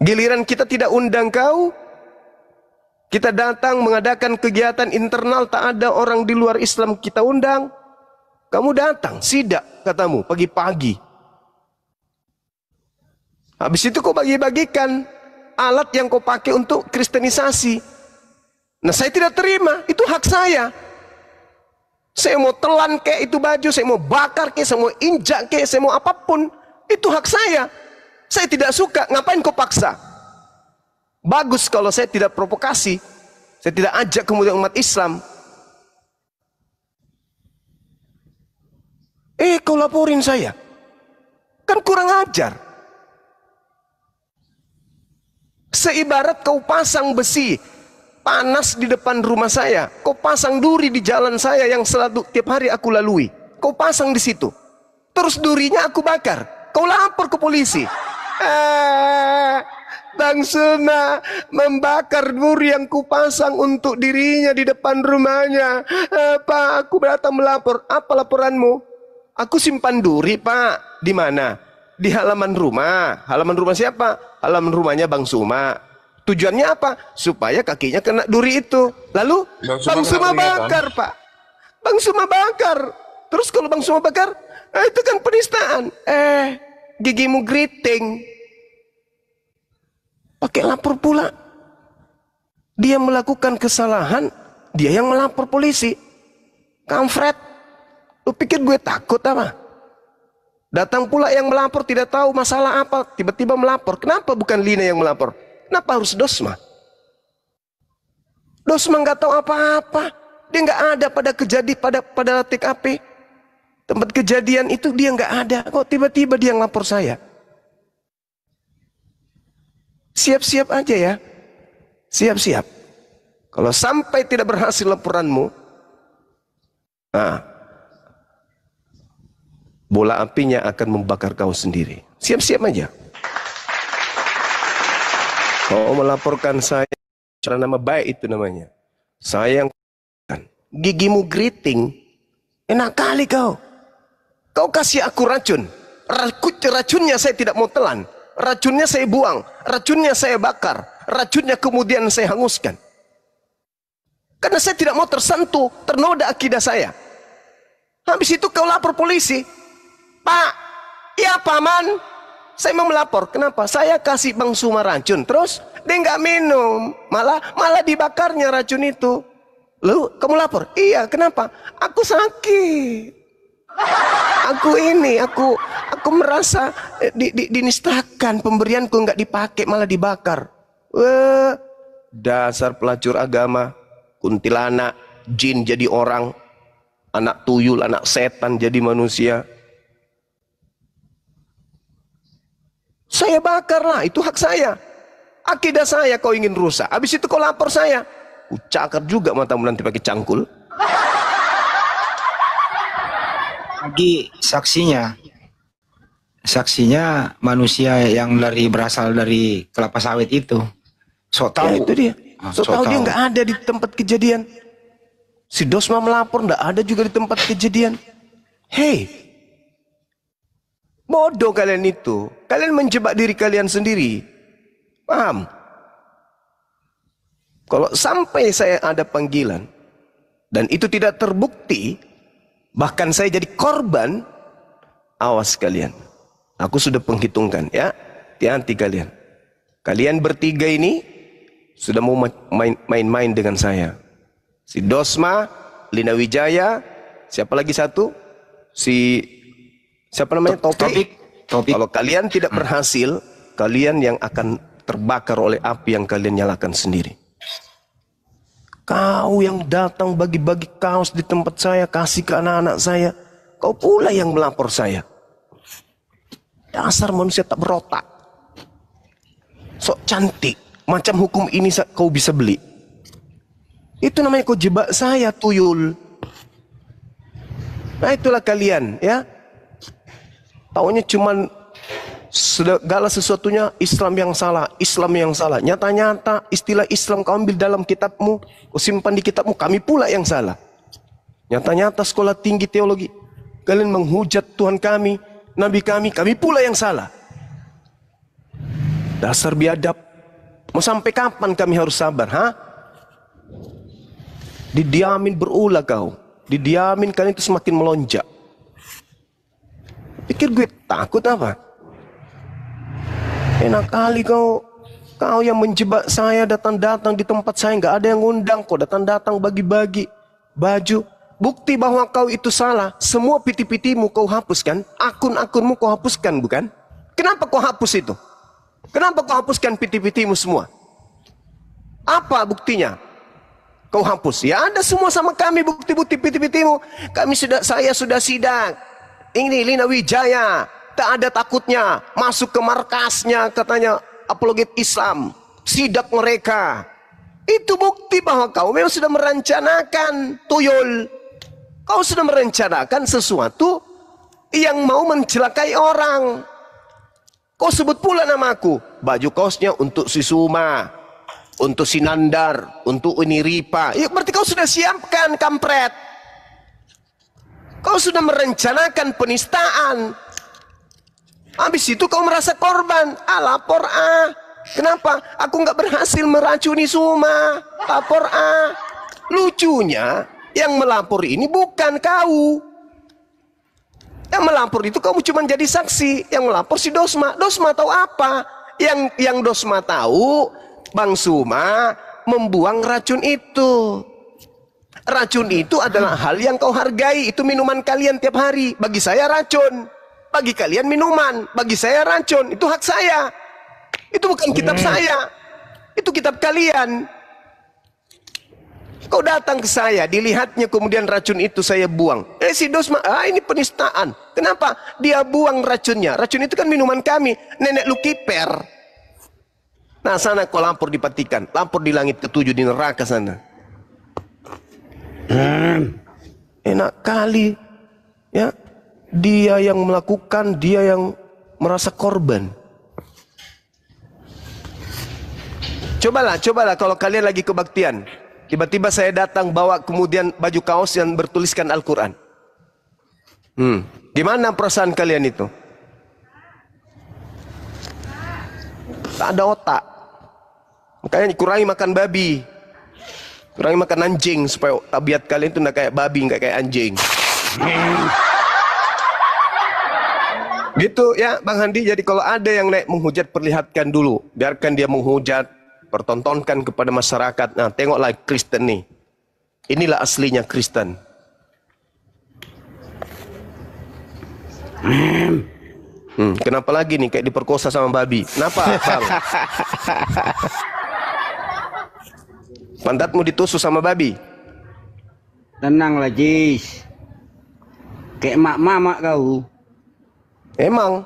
Giliran kita tidak undang kau. Kita datang mengadakan kegiatan internal, tak ada orang di luar Islam kita undang. Kamu datang, sidak katamu, pagi-pagi. Habis itu kau bagi-bagikan alat yang kau pakai untuk kristenisasi. Nah saya tidak terima, itu hak saya. Saya mau telan kek itu baju, saya mau bakar kek, saya mau injak kek, saya mau apapun. Itu hak saya. Saya tidak suka, ngapain kau paksa? Bagus kalau saya tidak provokasi. Saya tidak ajak kemudian umat Islam. Kau laporin saya. Kan kurang ajar. Seibarat kau pasang besi panas di depan rumah saya. Kau pasang duri di jalan saya yang selalu tiap hari aku lalui. Kau pasang di situ. Terus durinya aku bakar. Kau lapor ke polisi. Bang Suma membakar duri yang kupasang untuk dirinya di depan rumahnya. Pak, aku datang melapor. Apa laporanmu? Aku simpan duri, Pak. Di mana? Di halaman rumah. Halaman rumah siapa? Halaman rumahnya Bang Suma. Tujuannya apa? Supaya kakinya kena duri itu. Lalu Bang Suma bakar, Pak. Bang Suma bakar. Terus kalau Bang Suma bakar, itu kan penistaan. Gigimu geriting. Pakai lapor pula. Dia melakukan kesalahan, dia yang melapor polisi. Kampret. Lu pikir gue takut apa? Datang pula yang melapor tidak tahu masalah apa, tiba-tiba melapor. Kenapa bukan Lina yang melapor? Kenapa harus Dosma? Dosma nggak tahu apa-apa. Dia nggak ada pada kejadian pada TKP. Tempat kejadian itu dia nggak ada. Kok tiba-tiba dia ngelapor saya? Siap-siap aja ya. Siap-siap. Kalau sampai tidak berhasil laporanmu, bola apinya akan membakar kau sendiri. Siap-siap aja. Kau melaporkan saya, cara nama baik itu namanya. Saya yang gigimu geriting. Enak kali kau. Kau kasih aku racun. Racunnya saya tidak mau telan. racunnya saya buang, racunnya saya bakar, racunnya kemudian saya hanguskan. Karena saya tidak mau tersentuh, ternoda akidah saya. Habis itu kau lapor polisi. Pak, ya paman, saya mau melapor. Kenapa? Saya kasih Bang Suma racun, terus dia nggak minum, malah dibakarnya racun itu. Lalu kamu lapor? Iya, kenapa? Aku sakit. Aku merasa dinistakan, pemberianku nggak dipakai, malah dibakar. Wah, dasar pelacur agama, kuntilanak, jin jadi orang. Anak tuyul, anak setan jadi manusia. Saya bakarlah, itu hak saya. Akidah saya kau ingin rusak. Habis itu kau lapor saya. Cakar juga matamu nanti pakai cangkul. Lagi saksinya manusia yang berasal dari kelapa sawit itu. Sok tahu. Ya, itu dia. Sok tahu dia nggak ada di tempat kejadian. Si Dosma melapor, nggak ada juga di tempat kejadian. Hei, bodoh kalian itu. Kalian menjebak diri kalian sendiri. Paham? Kalau sampai saya ada panggilan dan itu tidak terbukti, bahkan saya jadi korban, awas kalian. Aku sudah penghitungkan ya. Hati-hati kalian. Kalian bertiga ini sudah mau main-main dengan saya. Si Dosma, Lina Wijaya, siapa lagi satu? Siapa namanya? Topik. Kalau kalian tidak berhasil, kalian yang akan terbakar oleh api yang kalian nyalakan sendiri. Kau yang datang bagi-bagi kaos di tempat saya, kasih ke anak-anak saya, kau pula yang melapor saya. Dasar manusia tak berotak. Sok cantik, macam hukum ini kau bisa beli. Itu namanya kau jebak saya, tuyul. Nah itulah kalian ya. Taunya cuman segala sesuatunya Islam yang salah, Islam yang salah. Nyata-nyata istilah Islam kau ambil dalam kitabmu, kau simpan di kitabmu, kami pula yang salah. Nyata-nyata sekolah tinggi teologi, kalian menghujat Tuhan kami, Nabi kami pula yang salah. Dasar biadab. Mau sampai kapan kami harus sabar, ha? Didiamin berulah kau. Didiamin kalian itu semakin melonjak. Pikir gue takut apa? Enak kali kau yang menjebak saya, datang-datang di tempat saya, nggak ada yang ngundang, kau datang-datang bagi-bagi baju. Bukti bahwa kau itu salah. Semua piti-pitimu kau hapuskan, akun-akunmu kau hapuskan, bukan? Kenapa kau hapus itu? Kenapa kau hapuskan piti-pitimu semua? Apa buktinya? Kau hapus. Ya ada semua sama kami bukti-bukti piti-pitimu. Saya sudah sidang. Ini Lina Wijaya. Tak ada takutnya. Masuk ke markasnya katanya apologet Islam. Sidak mereka. Itu bukti bahwa kau memang sudah merencanakan, tuyul. Kau sudah merencanakan sesuatu yang mau mencelakai orang. Kau sebut pula namaku. Baju kaosnya untuk si Suma, untuk si Nandar, untuk ini Ripa. Ya berarti kau sudah siapkan, kampret. Kau sudah merencanakan penistaan. Habis itu kau merasa korban. Lapor Kenapa? Aku nggak berhasil meracuni Suma. Lapor Lucunya, yang melapor ini bukan kau. Yang melapor itu kamu cuma jadi saksi. Yang melapor si Dosma. Dosma tahu apa? Yang Dosma tahu, Bang Suma membuang racun itu. Racun itu adalah hal yang kau hargai. Itu minuman kalian tiap hari. Bagi saya racun. Bagi kalian minuman. Bagi saya racun. Itu hak saya. Itu bukan kitab saya. Itu kitab kalian. Kau datang ke saya, dilihatnya kemudian racun itu saya buang. Si Dosma, ini penistaan. Kenapa? Dia buang racunnya. Racun itu kan minuman kami. Nenek lu kiper. Nah sana kau lapor di Vatikan. Lapor di langit ketujuh di neraka sana. Enak kali. Ya, dia yang melakukan, dia yang merasa korban. Cobalah kalau kalian lagi kebaktian. Tiba-tiba saya datang bawa kemudian baju kaos yang bertuliskan Al-Quran. Gimana perasaan kalian itu? tak ada otak. Makanya kurangi makan babi, kurangi makan anjing supaya tabiat kalian itu nggak kayak babi, nggak kayak anjing. Gitu ya Bang Handi. Jadi kalau ada yang naik menghujat, perlihatkan dulu, biarkan dia menghujat, pertontonkan kepada masyarakat. Nah, tengoklah Kristen nih, inilah aslinya Kristen. Kenapa lagi nih kayak diperkosa sama babi? Kenapa, Bang? Pantatmu ditusuk sama babi? Tenanglah, Jis. Kayak mak-mak kau. Emang.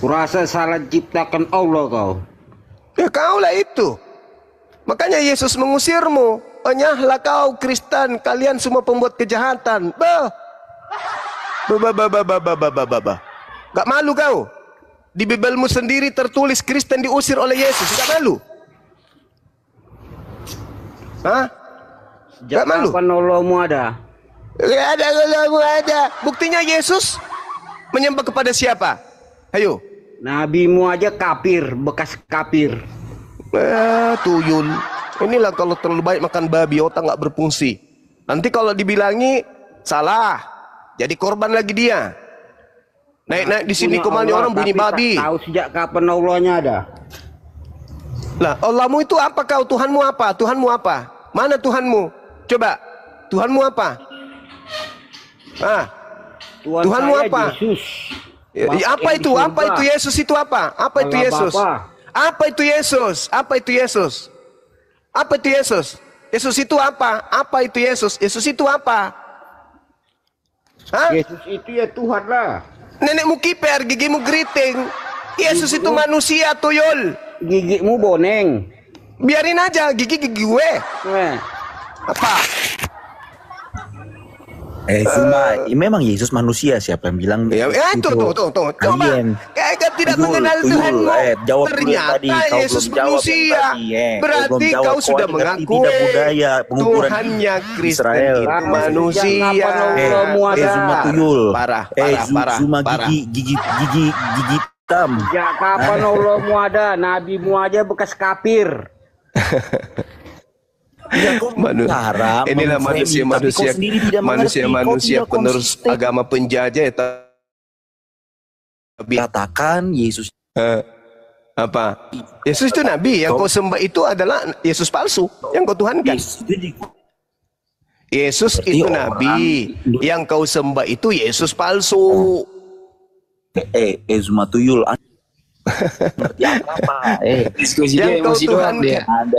Kurasa salah ciptakan Allah kau. Ya kaulah itu. Makanya Yesus mengusirmu. Enyahlah kau Kristen, kalian semua pembuat kejahatan. Gak malu kau? Di Bibelmu sendiri tertulis Kristen diusir oleh Yesus. Gak malu? Hah? Gak malu? Kapan Allahmu ada? Gak ada, Allahmu ada. Buktinya Yesus menyembah kepada siapa? Ayo. Nabimu aja kafir, bekas kafir. Tuyul. Inilah kalau terlalu baik makan babi, otak nggak berfungsi. Nanti kalau dibilangi salah, jadi korban lagi dia. Naik-naik di sini komandi orang bunyi babi. Tahu sejak kapan Allahnya ada? Lah, Allahmu itu apa kau? Tuhanmu apa? Tuhanmu apa? Mana Tuhanmu? Coba, Tuhanmu apa? Tuhanmu apa? Yesus. Apa itu? Apa itu Yesus itu apa? Apa itu Yesus? Apa itu Yesus? Apa itu Yesus? Apa itu Yesus? Yesus itu apa? Apa itu Yesus? Yesus itu apa? Hah? Yesus itu ya Tuhan lah. Nenekmu kiper, gigimu geriting. Yesus itu manusia, tuyul. Gigimu boneng. Biarin aja, gigi gue. Apa? Memang Yesus manusia, siapa yang bilang? Tuh. Coba. Kayak tidak mengenal Tuhanmu. Ternyata Yesus manusia. Berarti kau sudah mengakui Tuhannya Kristen itu manusia. Parah. Gigi hitam. Ya kapan Allahmu ada? Nabimu aja bekas kafir. Ya, inilah manusia penerus agama penjajah ya. Katakan Yesus apa? Yesus itu nabi, yang kau sembah itu adalah Yesus palsu yang kau tuhankan. Yesus itu nabi, yang kau sembah itu Yesus palsu. Zumatuyul.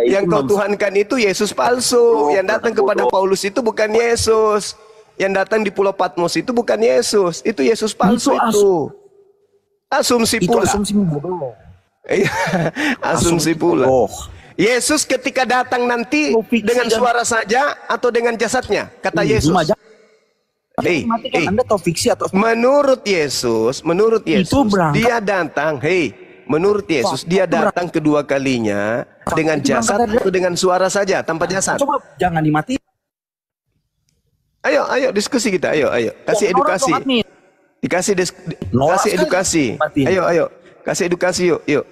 Yang kau tuhankan itu Yesus palsu. Yang datang kepada Paulus itu bukan Yesus. Yang datang di Pulau Patmos itu bukan Yesus. Itu Yesus palsu itu. Asumsi pula. Asumsi pula. Yesus ketika datang nanti dengan suara saja atau dengan jasadnya, kata Yesus. Anda tahu fiksi atau menurut Yesus dia datang, menurut Yesus dia datang kedua kalinya dengan jasad atau dengan suara saja tanpa jasad. Coba jangan dimati. Ayo diskusi kita, ayo kasih edukasi. Kasih edukasi. Ayo kasih edukasi yuk.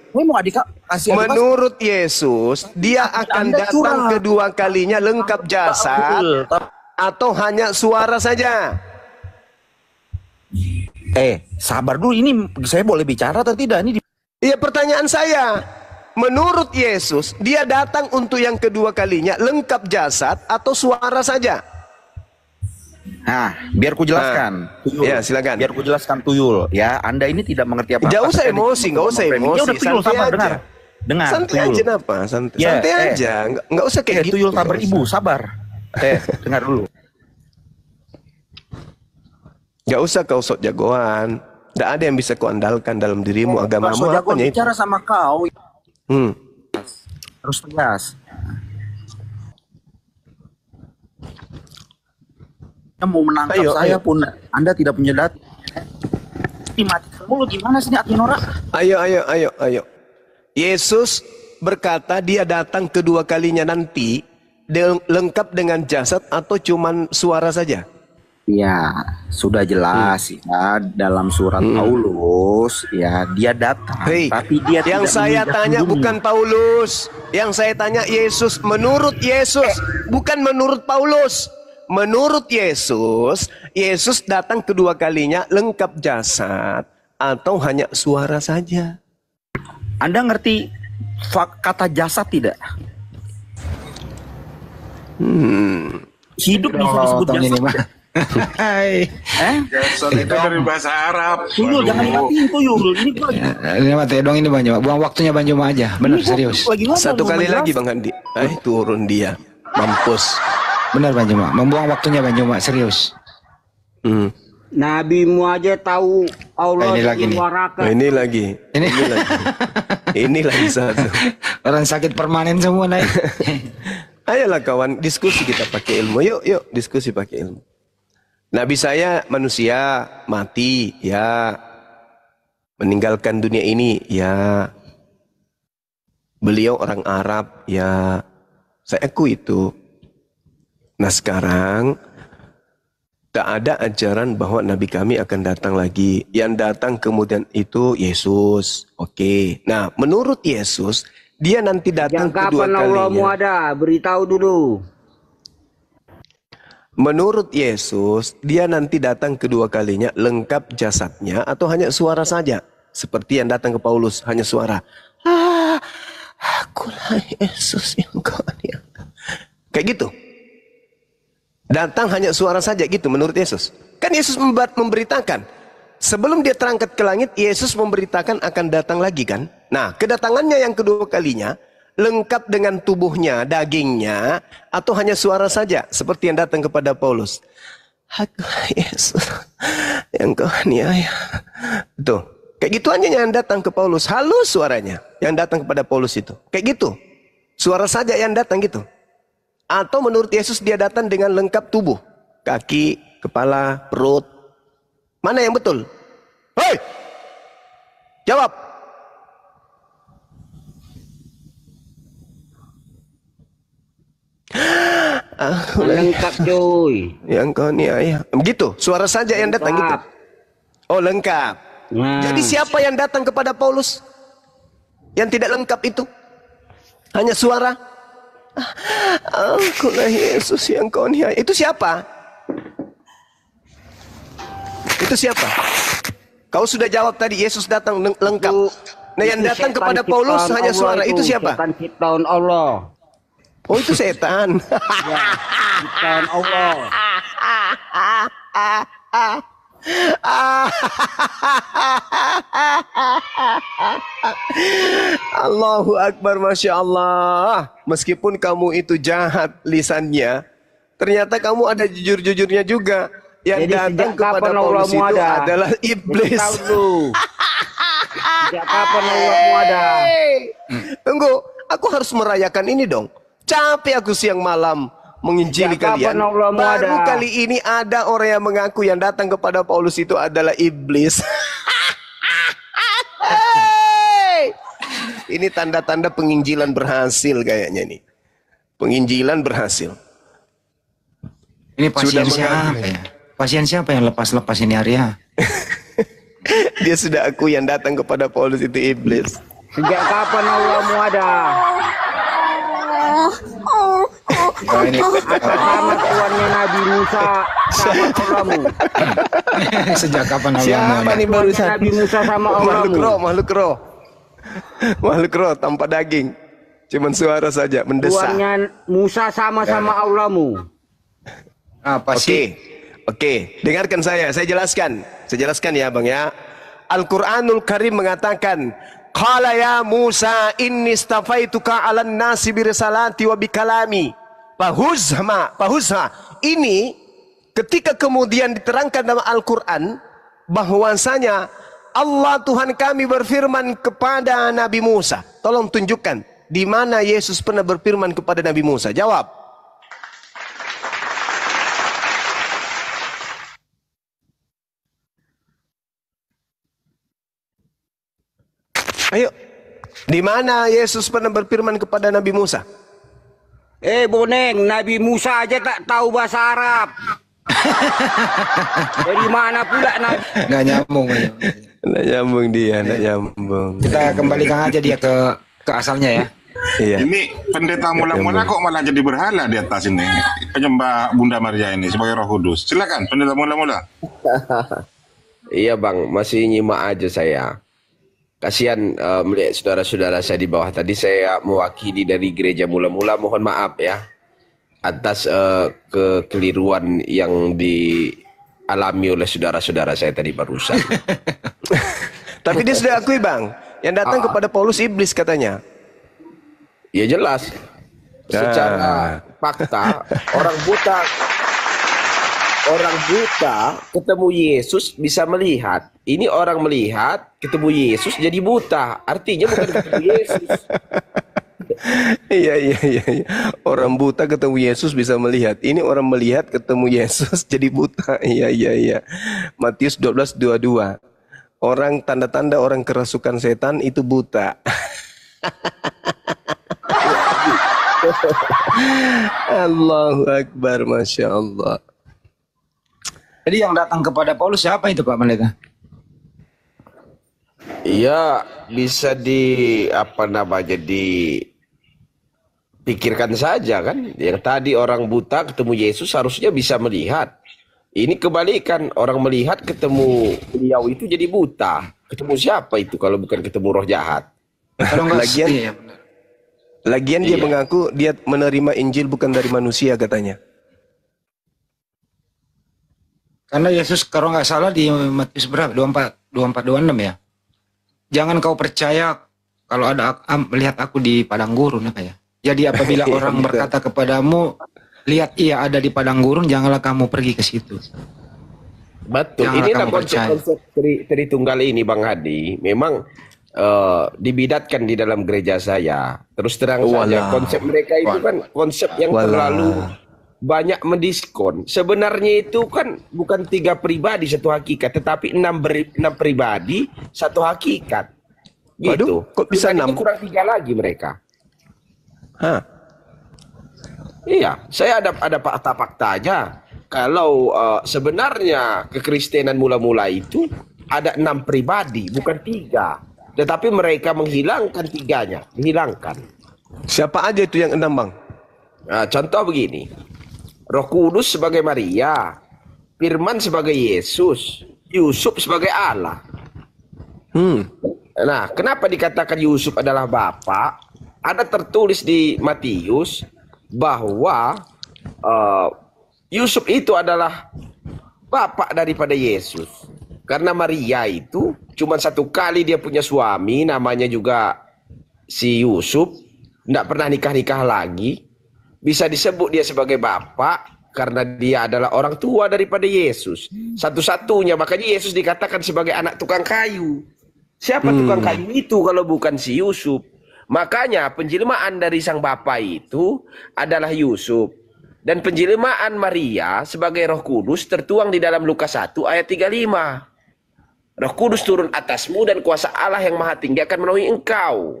Menurut Yesus dia akan datang kedua kalinya lengkap jasad atau hanya suara saja? Sabar dulu, ini saya boleh bicara atau tidak? Ini iya, pertanyaan saya. Menurut Yesus, dia datang untuk yang kedua kalinya lengkap jasad atau suara saja? Nah, biar ku jelaskan. Ya, silakan. Biar ku jelaskan, Tuyul. Ya, Anda ini tidak mengerti apa-apa. Nggak usah emosi. Santai aja. Dengar. Santai aja, kenapa? Santai aja. Nggak usah kayak gitu. Tuyul, sabar ibu, sabar. Dengar dulu. Gak usah kau sok jagoan. Gak ada yang bisa kau andalkan dalam dirimu. Agamamu apa nih? Bicara sama kau. Harus tegas. Mau menangkap saya pun Anda tidak punya data. Dimatikan mulu, gimana sih hati Nora? Ayo. Yesus berkata dia datang kedua kalinya nanti lengkap dengan jasad atau cuman suara saja? Ya, sudah jelas ya dalam surat Paulus ya dia datang, Hei, tapi dia yang tidak saya menginjak tanya bumi. bukan Paulus. Yang saya tanya Yesus. Menurut Yesus, bukan menurut Paulus. Menurut Yesus, Yesus datang kedua kalinya lengkap jasad atau hanya suara saja? Anda ngerti kata jasad tidak? Hidup bisa disebut Tong ini jasad. mah. Hai. Jasad itu dari bahasa Arab. Tuyul, jangan dimatiin Tuyul. Ini gua lagi, Ini mati dong ini Bang Juma. Buang waktunya Bang Juma aja. Benar serius. lagi ngomong, Satu mau kali menjelaskan. lagi Bang Andi. Turun dia. Mampus. Benar Bang Juma. Membuang waktunya Bang Juma serius. Nabimu aja tahu Allah Ini lagi nih. suarakan. Nah, ini lagi. Ini Ini lagi satu. orang sakit permanen semua naik. Ayolah kawan, diskusi kita pakai ilmu. Yuk, diskusi pakai ilmu. Nabi saya manusia, mati, ya. Meninggalkan dunia ini, ya. Beliau orang Arab, ya. Saya akui itu. Nah sekarang, tak ada ajaran bahwa Nabi kami akan datang lagi. Yang datang kemudian itu Yesus. Oke. Nah menurut Yesus, dia nanti datang Yang kedua kapan Allahmu kalinya. ada? Beritahu dulu. Menurut Yesus, dia nanti datang kedua kalinya lengkap jasadnya atau hanya suara saja. Seperti yang datang ke Paulus, hanya suara. Akulah Yesus yang kau aniaya. Kayak gitu. Datang hanya suara saja gitu menurut Yesus. Kan Yesus memberitakan. Sebelum dia terangkat ke langit, Yesus memberitakan akan datang lagi kan. Nah, kedatangannya yang kedua kalinya, lengkap dengan tubuhnya, dagingnya, atau hanya suara saja, seperti yang datang kepada Paulus. Akulah Yesus yang kau aniaya. Tuh, kayak gitu aja yang datang ke Paulus. Halus suaranya, yang datang kepada Paulus itu. Kayak gitu, suara saja yang datang gitu. Atau menurut Yesus dia datang dengan lengkap tubuh. Kaki, kepala, perut. Mana yang betul? Hei! Jawab! Lengkap cuy. Yang kau niaya. Begitu, suara saja yang datang gitu. Oh lengkap. Nah. Jadi siapa yang datang kepada Paulus? Yang tidak lengkap itu? Hanya suara? Akulah Yesus yang kau niaya. Itu siapa? Itu siapa? Kau sudah jawab tadi Yesus datang lengkap. Nah yang datang kepada Paulus hanya suara. Itu siapa? Setan ciptaan Allah. Oh itu setan. Ya, ciptaan Allah. Allahu Akbar, Masya Allah. Meskipun kamu itu jahat lisannya, ternyata kamu ada jujur-jujurnya juga. Yang Jadi datang sejak kepada kapan Paulus Allahmu itu ada? adalah iblis. Tahu dulu. Sejak kapan Allahmu ada? Tunggu, aku harus merayakan ini dong. Capek aku siang malam menginjili Sejak kalian. kapan Allahmu Baru ada? kali ini ada orang yang mengaku yang datang kepada Paulus itu adalah iblis. Ini tanda-tanda penginjilan berhasil kayaknya nih. Penginjilan berhasil. Ini pasien Sudah siapa mengaku. ya? Pasien siapa yang lepas-lepas ini Arya? Dia sudah aku yang datang kepada Paulus itu iblis. Sejak kapan Allahmu ada? Oh, ini Sama tuannya Nabi Musa sama Allahmu. sejak kapan Allah Siapa nih barusan? Nabi Musa sama Makhluk Allahmu. roh, makhluk roh. Makhluk roh tanpa daging. Cuman suara saja mendesak. Tuannya Musa sama-sama Allahmu. apa sih? Oke, dengarkan saya jelaskan. Saya jelaskan ya Bang ya. Al-Qur'anul Karim mengatakan, "Qala ya Musa inni istafaituka 'alan nasi bi risalati wa bi kalami." Fahuzha. Ini ketika kemudian diterangkan dalam Al-Qur'an bahwasanya Allah Tuhan kami berfirman kepada Nabi Musa. Tolong tunjukkan di mana Yesus pernah berfirman kepada Nabi Musa. Jawab. Ayo, di mana Yesus pernah berfirman kepada Nabi Musa? Boneng, Nabi Musa aja tak tahu bahasa Arab. Dari mana pula Nabi? Nggak nyambung. Nggak nyambung dia, nggak nyambung. Kita kembalikan aja dia ke asalnya ya. Iya. Ini pendeta mula-mula kok malah jadi berhala di atas ini. Penyembah Bunda Maria ini sebagai Roh Kudus. Silakan pendeta mula-mula. Iya bang, masih nyimak aja saya. Kasihan melihat saudara-saudara saya di bawah. Tadi saya mewakili dari gereja mula-mula. Mohon maaf ya atas kekeliruan yang dialami oleh saudara-saudara saya tadi barusan. Tapi dia sudah akui bang, yang datang kepada Paulus iblis katanya. Ya jelas. Secara fakta orang buta ketemu Yesus bisa melihat. Ini orang melihat ketemu Yesus jadi buta. Artinya bukan ketemu Yesus. Iya. Orang buta ketemu Yesus bisa melihat. Ini orang melihat ketemu Yesus jadi buta. Iya. Matius 12:22. Orang tanda-tanda orang kerasukan setan itu buta. Allahu Akbar, Masya Allah. Jadi yang datang kepada Paulus siapa itu Pak Pendeta? Iya, bisa dipikirkan saja kan. Yang tadi orang buta ketemu Yesus harusnya bisa melihat. Ini kebalikan, orang melihat ketemu beliau itu jadi buta. Ketemu siapa itu kalau bukan ketemu roh jahat? Lagian dia mengaku dia menerima Injil bukan dari manusia katanya. Karena Yesus kalau nggak salah di Matius berapa? 24-26 ya. Jangan kau percaya kalau ada melihat aku di padang gurun apa ya. Jadi apabila orang berkata kepadamu, lihat ia ada di padang gurun, janganlah kamu pergi ke situ. Betul. Inilah konsep Tritunggal ini Bang Hadi. Memang dibidatkan di dalam gereja saya. Terus terang saja konsep mereka itu kan konsep yang terlalu banyak mendiskon. Sebenarnya itu kan bukan 3 pribadi satu hakikat, tetapi 6 pribadi satu hakikat. Gitu. Waduh, kok bisa 6? Kurang 3 lagi mereka. Iya, saya ada fakta-faktanya. Kalau sebenarnya kekristenan mula-mula itu ada 6 pribadi, bukan 3. Tetapi mereka menghilangkan 3-nya, menghilangkan. Siapa aja itu yang 6 bang? Nah, contoh begini, Roh Kudus sebagai Maria, Firman sebagai Yesus, Yusuf sebagai Allah. Nah, kenapa dikatakan Yusuf adalah Bapa? Ada tertulis di Matius bahwa Yusuf itu adalah bapak daripada Yesus. Karena Maria itu cuma 1 kali dia punya suami, namanya juga si Yusuf, tidak pernah nikah-nikah lagi. Bisa disebut dia sebagai bapak karena dia adalah orang tua daripada Yesus. Satu-satunya, makanya Yesus dikatakan sebagai anak tukang kayu. Siapa tukang kayu itu kalau bukan si Yusuf? Makanya penjelmaan dari sang bapa itu adalah Yusuf. Dan penjelmaan Maria sebagai Roh Kudus tertuang di dalam Lukas 1 ayat 35. Roh Kudus turun atasmu dan kuasa Allah yang maha tinggi akan memenuhi engkau.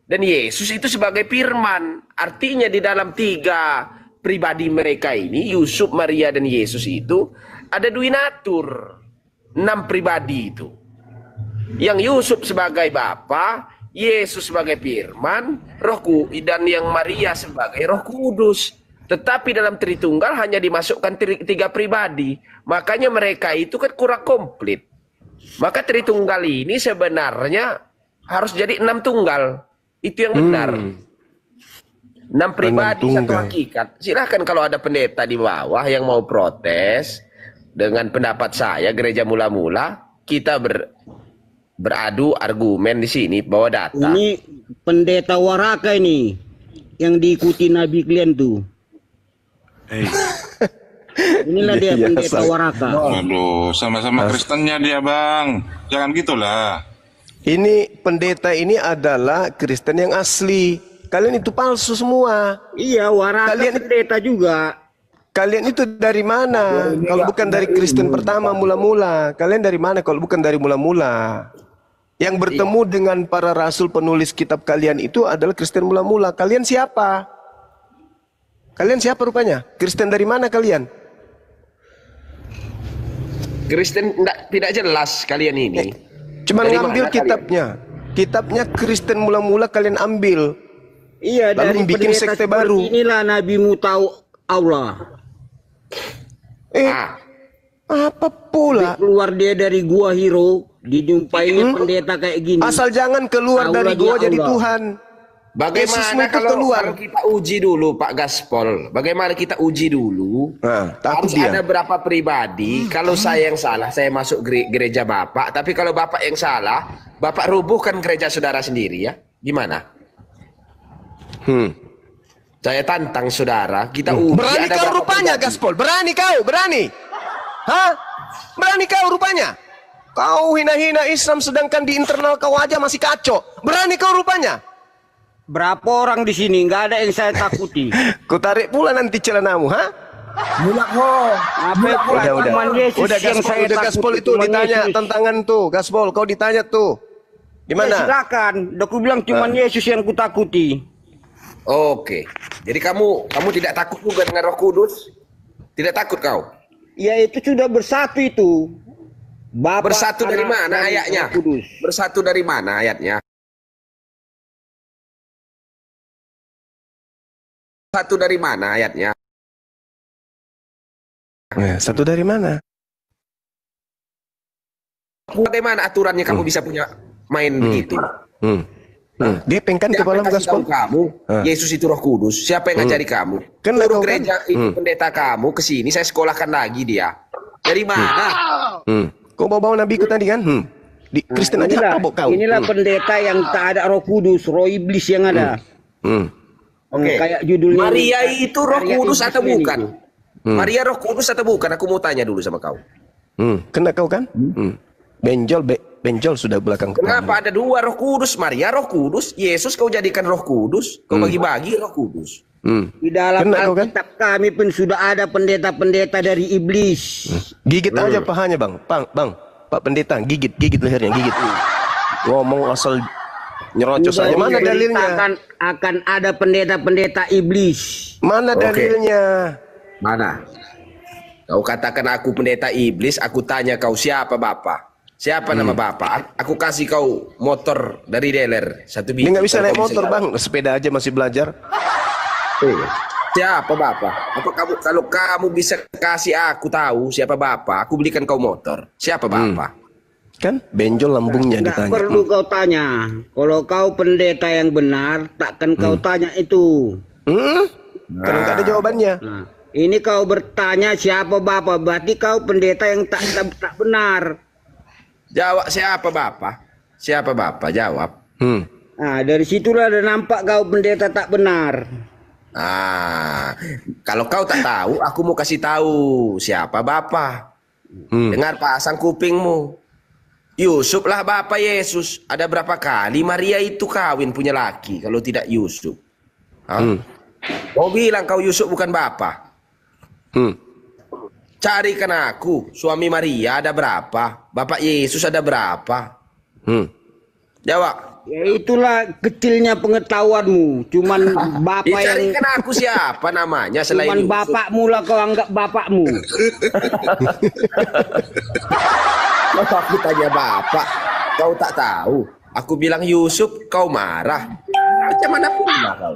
Dan Yesus itu sebagai firman. Artinya di dalam 3 pribadi mereka ini, Yusuf, Maria, dan Yesus itu ada duinatur. 6 pribadi itu. Yang Yusuf sebagai Bapa, Yesus sebagai firman, dan yang Maria sebagai Roh Kudus. Tetapi dalam Tritunggal hanya dimasukkan 3 pribadi. Makanya mereka itu kan kurang komplit. Maka Tritunggal ini sebenarnya harus jadi 6 tunggal. Itu yang benar. 6 pribadi satu hakikat. Silahkan kalau ada pendeta di bawah yang mau protes dengan pendapat saya, gereja mula-mula, kita beradu argumen di sini, bawa data. Ini pendeta Waraka ini yang diikuti Nabi kalian tuh. Inilah dia pendeta Waraka. Aduh, sama-sama Kristennya dia bang. Jangan gitulah. Ini pendeta ini adalah Kristen yang asli. Kalian itu palsu semua. Iya, Waraka pendeta juga. Kalian itu dari mana? Kalau bukan dari Kristen pertama mula-mula. Kalian dari mana kalau bukan dari mula-mula? Yang bertemu dengan para rasul penulis kitab kalian itu adalah Kristen mula-mula. Kalian siapa? Kalian siapa rupanya? Kristen dari mana kalian? Kristen tidak jelas kalian ini. Cuma Dari ngambil mana kalian? kitabnya Kristen mula-mula kalian ambil. Iya, dari Lalu bikin pendeta sekte seperti baru. inilah nabimu tahu Allah. Apa pula? Keluar dia dari gua Hiro, dijumpainya pendeta kayak gini. Asal jangan keluar Tahu dari lagi gua jadi Allah. Tuhan. Bagaimana Yesusmu itu kalau keluar. kita uji dulu Pak Gaspol? Bagaimana kita uji dulu? Takut Harus dia. ada berapa pribadi. Kalau saya yang salah, saya masuk gereja Bapak. Tapi kalau Bapak yang salah, Bapak rubuhkan gereja saudara sendiri ya. Gimana? Saya tantang saudara, kita uji. Berani ada kau berapa rupanya, pribadi. Gaspol. Berani kau, berani. Hah? Berani kau rupanya. Kau hina-hina Islam sedangkan di internal kau aja masih kacau. Berani kau rupanya. Berapa orang di sini? Nggak ada yang saya takuti. Ku tarik pula nanti celanamu, ha? Mulak ho. Apa pula? Udah. Cuman Yesus Udah yang Gaspol, saya udah takuti. Gaspol itu Cuman ditanya Yesus. tantangan tuh. Gaspol, kau ditanya tuh. Ya, Gimana? silakan. Udah aku bilang cuman Yesus yang kutakuti. Oke. Jadi kamu tidak takut juga dengan Roh Kudus? Tidak takut kau? Ya itu sudah bersatu itu. Bapak, Bersatu dari Anak, mana dan ayatnya? Roh Kudus. Bersatu dari mana ayatnya? Satu dari mana ayatnya? Satu dari mana? Bagaimana aturannya kamu bisa punya main begitu? Gepeng kan Siapa kepala yang kasih Gaspol? tahu kamu? Yesus itu Roh Kudus. Siapa yang ngajari kamu? Kan Suruh kau kan? gereja itu pendeta kamu ke sini, saya sekolahkan lagi dia. Dari mana? Kau bawa nabi ku tadi kan? Di Kristen aja Inilah, apa bawa kau? inilah pendeta yang tak ada Roh Kudus, Roh Iblis yang ada. Oke. Kayak judulnya. Maria itu Roh Maria Kudus Iblis atau ini. bukan? Maria Roh Kudus atau bukan? Aku mau tanya dulu sama kau. Kena kau kan? Benjol sudah belakang kepala. Kenapa ada dua Roh Kudus? Maria Roh Kudus, Yesus kau jadikan Roh Kudus, kau bagi-bagi Roh Kudus. Di dalam Kena kau kan? Alkitab kami pun sudah ada pendeta-pendeta dari iblis. Gigit aja pahanya bang. Bang, Pak Pendeta, gigit lehernya, gigit. Ngomong asal nyerocos Sudah aja. Mana dalilnya? diceritakan akan ada pendeta-pendeta iblis. Mana dalilnya? Mana? Kau katakan aku pendeta iblis, aku tanya kau siapa Bapak? Siapa nama Bapak? Aku kasih kau motor dari dealer satu biji. Dia nggak bisa Kalau naik kau motor bang, sepeda aja masih belajar. Siapa Bapak? Apa kamu kalau kamu bisa kasih aku tahu siapa Bapak, aku belikan kau motor. Siapa Bapak? Kan benjol lambungnya Nggak ditanya. perlu kau tanya. Kalau kau pendeta yang benar, takkan kau tanya itu. Karena nggak ada jawabannya. Nah, ini kau bertanya siapa Bapak, berarti kau pendeta yang tak benar. Jawab siapa Bapak? Siapa Bapak? Jawab. Nah, dari situlah ada nampak kau pendeta tak benar. Kalau kau tak tahu, aku mau kasih tahu siapa Bapak. Dengar pasang kupingmu. Yusuf lah Bapak Yesus. Ada berapa kali Maria itu kawin punya laki kalau tidak Yusuf? Kau bilang kau Yusuf bukan Bapak. Carikan aku, suami Maria ada berapa? Bapak Yesus ada berapa? Jawab. Ya itulah kecilnya pengetahuanmu. Cuman bapak Ya, yang carikan aku siapa namanya selain cuman Yusuf. bapakmu lah kau anggap bapakmu. Masa aku tanya Bapak, kau tak tahu. Aku bilang Yusuf, kau marah. Macam mana pula kau?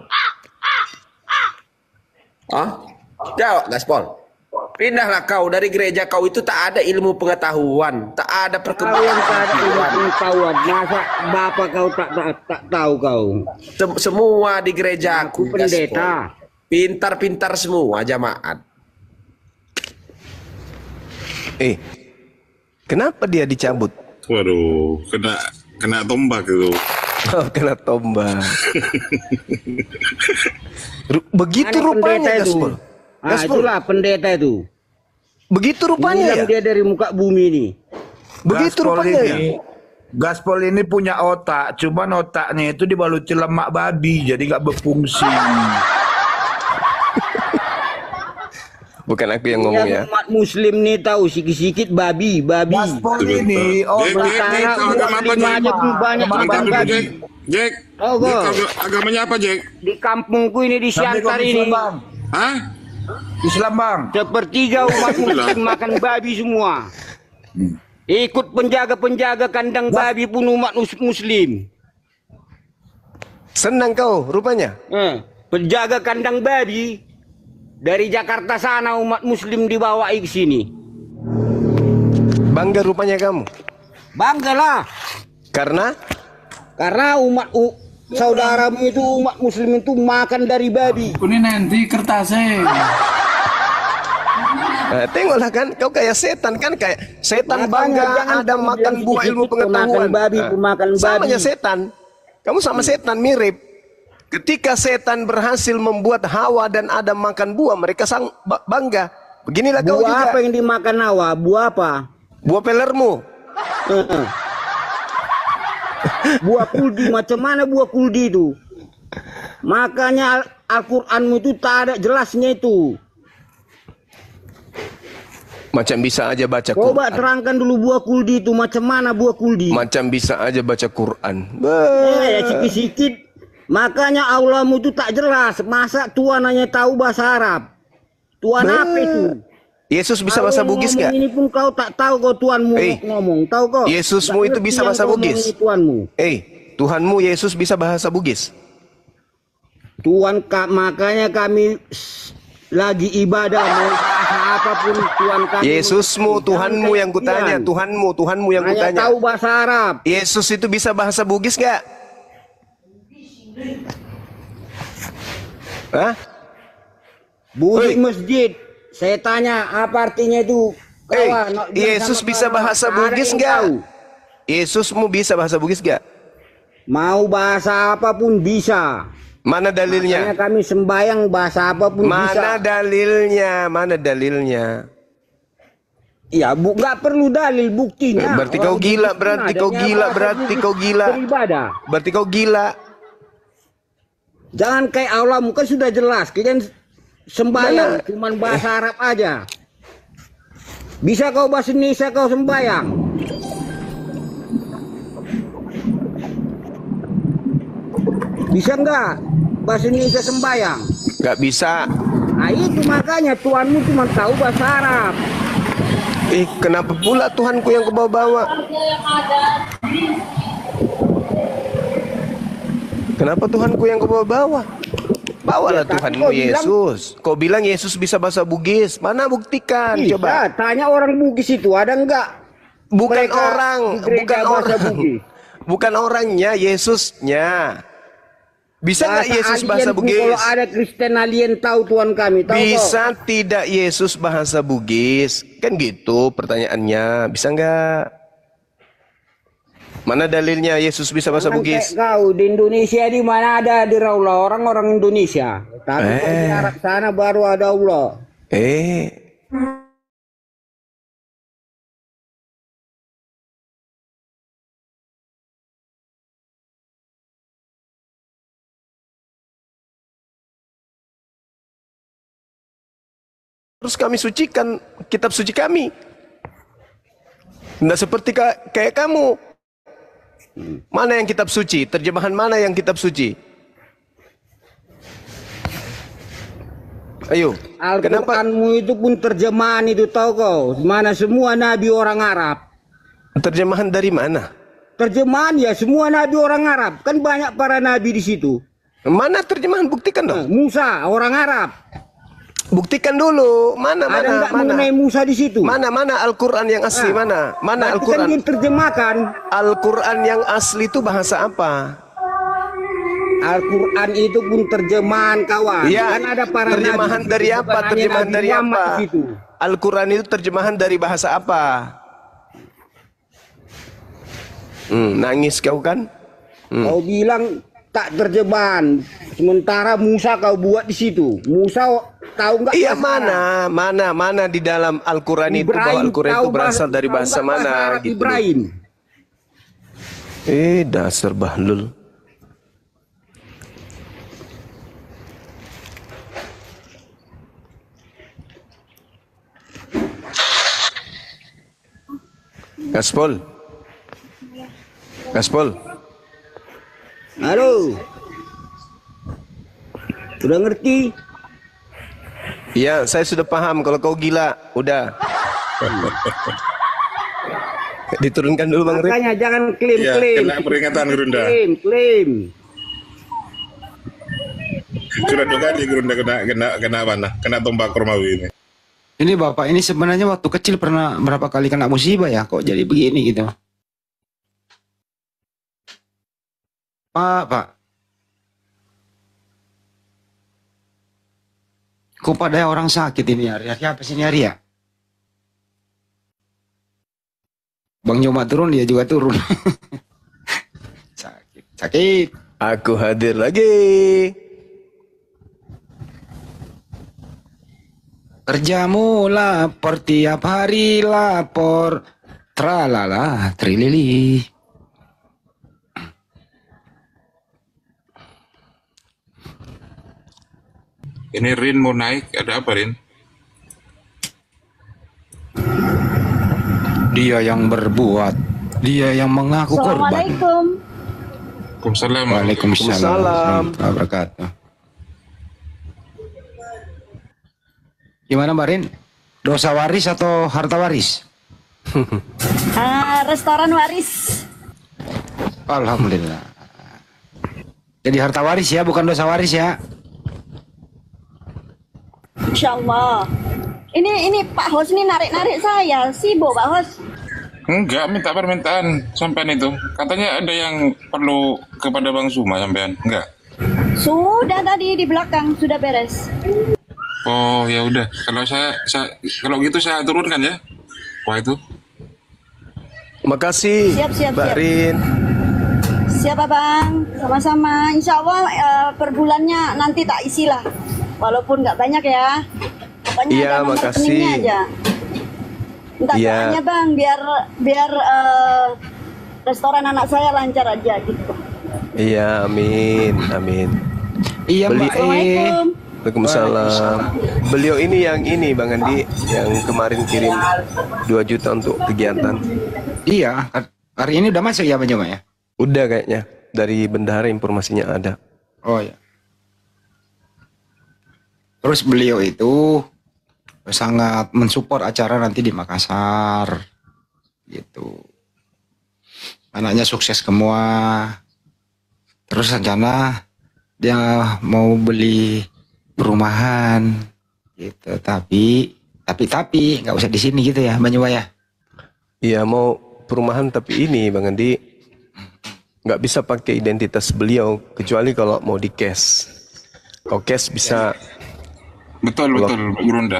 Jawab Gaspol. Pindahlah kau dari gereja kau itu tak ada ilmu pengetahuan, tak ada Kau yang perkembangan. tak ada ilmu pengetahuan. Masa bapak kau tak tahu kau? Semua di gereja aku pendeta. pintar-pintar semua jamaat. Kenapa dia dicabut? Waduh, kena tombak itu. Oh, kena tombak. Begitu Anak rupanya pendeta itu. Gaspol. Itulah pendeta itu. Begitu rupanya Bilang ya. dia dari muka bumi ini. Begitu Gaspol rupanya ya. ini, Gaspol ini punya otak, cuman otaknya itu dibaluti lemak babi, jadi nggak berfungsi. Bukan aku yang ngomong ya. Umat Muslim nih tahu sikit-sikit babi. Gaspol ini, sementara umat Muslim aja tuh banyak makan babi. Jack, agamanya apa Jack? Di kampungku ini di Siantar ini. Hah? Islam bang. Sepertiga umat Muslim makan babi semua. Ikut penjaga-penjaga kandang babi pun umat muslim. Senang kau rupanya. Penjaga kandang babi dari Jakarta sana umat muslim dibawa ke sini. Bangga rupanya kamu. Banggalah. Karena umat saudaramu itu umat muslim itu makan dari babi. Ini nanti kertasnya. Nah, tengoklah kan, kau kayak setan kan, kayak setan bangga ada makan buah ilmu pengetahuan. Samanya setan, kamu sama setan mirip. Ketika setan berhasil membuat Hawa dan Adam makan buah, mereka bangga. Beginilah kau juga. Buah apa yang dimakan Hawa? Buah apa? Buah pelermu. Buah kuldi, macam mana buah kuldi itu? Makanya Al-Quranmu itu tak ada jelasnya itu. Macam bisa aja baca Quran. Coba terangkan dulu buah kuldi itu macam mana buah kuldi. Macam bisa aja baca Quran. Ya sikit-sikit. Makanya Allahmu itu tak jelas. Masa Tuhan hanya tahu bahasa Arab? Tuhan apa itu? Yesus bisa bahasa Bugis gak? Ini pun kau tak tahu kau Tuhanmu ngomong. Tahu kau? Yesusmu itu bisa bahasa Bugis. Tuhanmu. Tuhanmu Yesus bisa bahasa Bugis. Tuhan, makanya kami lagi ibadah mau bahasa apapun Tuhan kami. Yesusmu, Tuhanmu yang kutanya, Tuhanmu yang kutanya. Hanya tahu bahasa Arab. Yesus itu bisa bahasa Bugis gak? Hah? Budik masjid. Saya tanya apa artinya itu? Yesus bisa bahasa Bugis gak? Yesusmu bisa bahasa Bugis gak? Mau bahasa apapun bisa. Mana dalilnya? Makanya kami sembayang bahasa apapun bisa. Mana dalilnya? Mana dalilnya? Ya, nggak perlu dalil buktinya. Berarti kau gila, berarti kau gila, berarti kau gila. Beribadah. Berarti kau gila. Jangan kayak Allah, kan sudah jelas. Kalian sembayang cuman bahasa Arab aja. Bisa kau bahasa Indonesia kau sembayang? Bisa enggak bahasa Indonesia sembayang? Enggak bisa. Nah itu makanya Tuhanmu cuma tahu bahasa Arab. Kenapa pula Tuhanku yang kebawa-bawa? Kenapa Tuhanku yang kebawa-bawa? Bawalah Tuhanmu Yesus. Kau bilang Yesus bisa bahasa Bugis. Mana buktikan? Bisa, coba. Tanya orang Bugis itu ada enggak? Bukan orang, bukan orang. Bukan orangnya, Yesusnya. Bisa nggak Yesus bahasa Bugis? Kalau ada Kristen alien tahu Tuhan kami, tahu bisa kok? Tidak Yesus bahasa Bugis? Kan gitu pertanyaannya. Bisa nggak? Mana dalilnya Yesus bisa bahasa Bugis? Kau di Indonesia di mana ada di Allah orang-orang Indonesia. Tapi di Arab sana baru ada Allah. Terus kami sucikan kitab suci kami. Tidak seperti kayak kamu. Mana yang kitab suci? Terjemahan mana yang kitab suci? Ayo. Al-Quranmu itu pun terjemahan itu tahu kau. Mana semua nabi orang Arab. Terjemahan dari mana? Terjemahan ya semua nabi orang Arab. Kan banyak para nabi di situ. Mana terjemahan? Buktikan dong. Musa orang Arab. Buktikan dulu. Mana mengenai Musa di situ? Mana Al-Quran yang asli? Mana Al-Quran? Kan diterjemahkan. Al-Quran yang asli itu bahasa apa? Al-Quran itu pun terjemahan kawan. Ya, kan ada para terjemahan nabi, dari apa? Terjemahan dari apa? Al-Quran itu terjemahan dari bahasa apa? Nangis kau kan? Kau bilang tak terjemahan. Sementara Musa kau buat di situ. Musa tahu nggak? Iya mana di dalam Al-Quran itu bahwa Al-Quran itu berasal dari bahasa mana? Gitu. Ibrahim. Dasar bahlul. Gaspol. Halo. Sudah ngerti? Iya, saya sudah paham kalau kau gila. Udah. Diturunkan dulu Bang Rip. Makanya jangan klaim. Ya, kena peringatan Gerunda. Klaim. Sudah 2 kali Gerunda kena mana? Kena tombak Romawi ini. Ini Bapak ini sebenarnya waktu kecil pernah berapa kali kena musibah ya? Kok jadi begini gitu? Pak. Kok pada orang sakit ini hari apa sih ini hari ya? Bang Nyoma turun, dia juga turun. Sakit. Aku hadir lagi. Kerjamu lapor tiap hari lapor. Tralala, trilili. Ini Rin mau naik, ada apa Rin? Dia yang berbuat, dia yang mengaku korban. Assalamualaikum. Waalaikumsalam. Waalaikumsalam. Warahmatullahi wabarakatuh. Gimana Mbak Rin? Dosa waris atau harta waris? Restoran waris. Alhamdulillah. Jadi harta waris ya, bukan dosa waris ya. Insya Allah. Ini Pak Hos ini narik saya. Sibuk Pak Hos. Enggak, minta permintaan sampean itu. Katanya ada yang perlu kepada Bang Suma sampean. Enggak. Sudah tadi di belakang sudah beres. Oh, ya udah. Kalau kalau gitu saya turunkan ya. Wah itu. Makasih. Siap. Mbak Rin. Siapa Bang? Sama-sama. Insya Allah per bulannya nanti tak isi lah. Walaupun nggak banyak ya. Pokoknya Iya, ada nomor makasih. rekeningnya aja. Minta Iya. doanya Bang biar restoran anak saya lancar aja gitu. Iya, amin. Iya Mbak Assalamualaikum. Waalaikumsalam. Beliau ini Bang Andi yang kemarin kirim 2 juta untuk kegiatan. Iya, hari ini udah masuk ya Bang Joma ya? Udah kayaknya. Dari bendahara informasinya ada. Oh ya. Terus beliau itu sangat mensupport acara nanti di Makassar. Gitu. Anaknya sukses semua. Terus rencana dia mau beli perumahan gitu. Tapi nggak usah di sini gitu ya, Bang Joma ya. Iya, mau perumahan tapi ini Bang Andi nggak bisa pakai identitas beliau kecuali kalau mau di cash. Kalau cash bisa. Betul Gurunda.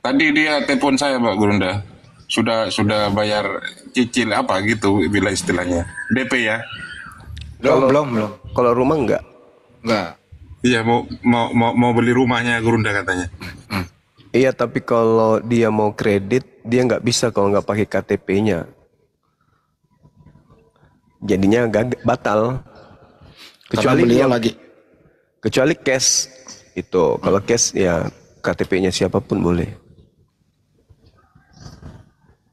Tadi dia telepon saya Pak Gurunda. Sudah bayar cicil apa gitu bila istilahnya. DP ya. Belum. Kalau rumah enggak? Iya, mau beli rumahnya Gurunda katanya. Iya, tapi kalau dia mau kredit dia nggak bisa kalau nggak pakai KTP-nya. Jadinya batal. Kecuali beliau dia lagi. Kecuali cash itu. Kalau cash ya KTP-nya siapapun boleh.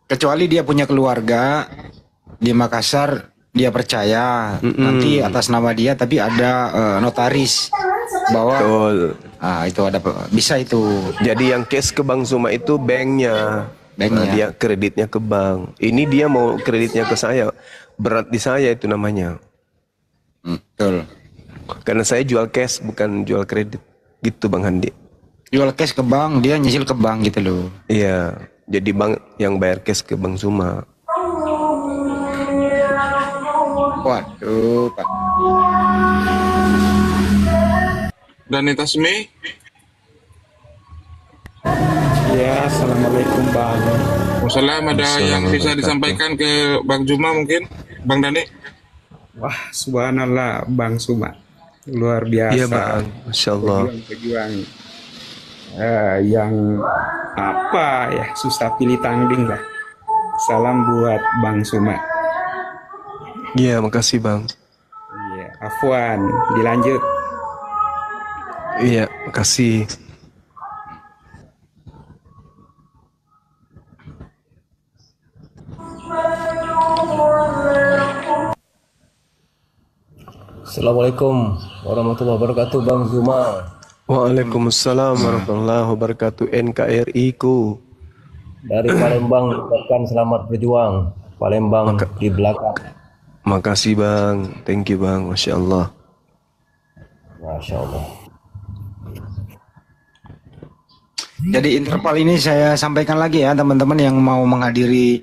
Kecuali dia punya keluarga di Makassar, dia percaya nanti atas nama dia tapi ada notaris bahwa itu ada bisa itu. Jadi yang cash ke Bang Suma itu banknya. Dia kreditnya ke bank. Ini dia mau kreditnya ke saya. Berat di saya itu namanya. Betul. Karena saya jual cash bukan jual kredit. Gitu Bang Handi. Jual cash ke bank, dia nyicil ke bank gitu loh. Iya. Jadi bank yang bayar cash ke Bang Suma. Waduh, Pak. Dan Tasmi? Ya, assalamualaikum Bang. Waalaikumsalam. Ada yang bisa disampaikan ke Bang Juma mungkin? Bang Dani? Wah, subhanallah Bang Suma. Luar biasa. Iya Bang, Masya Allah. Pejuang yang apa ya, susah pilih tanding lah. Salam buat Bang Suma. Iya, makasih Bang. Iya, Afwan, dilanjut. Iya, makasih. Assalamualaikum warahmatullahi wabarakatuh Bang Zuma. Waalaikumsalam warahmatullahi wabarakatuh. NKRI ku dari Palembang ucapkan selamat berjuang. Palembang di belakang. Makasih Bang, thank you Bang, Masya Allah. Masya Allah. Jadi interval ini saya sampaikan lagi ya teman-teman yang mau menghadiri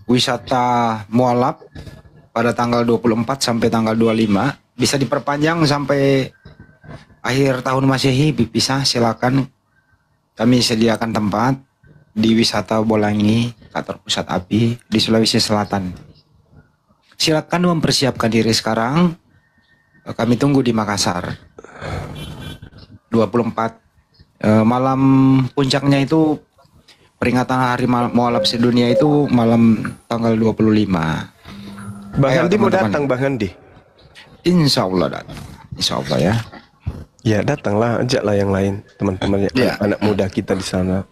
wisata Mualaf pada tanggal 24 sampai tanggal 25 bisa diperpanjang sampai akhir tahun Masehi, bisa silakan. Kami sediakan tempat di wisata Bolangi, kantor pusat API di Sulawesi Selatan. Silakan mempersiapkan diri sekarang. Kami tunggu di Makassar. 24 malam puncaknya itu peringatan Hari Mualaf Sedunia itu malam tanggal 25. Bang Handi mau datang, Bang Handi? Insya Allah datang. Insya Allah ya. Ya datanglah, ajaklah yang lain, teman-teman, anak muda kita di sana.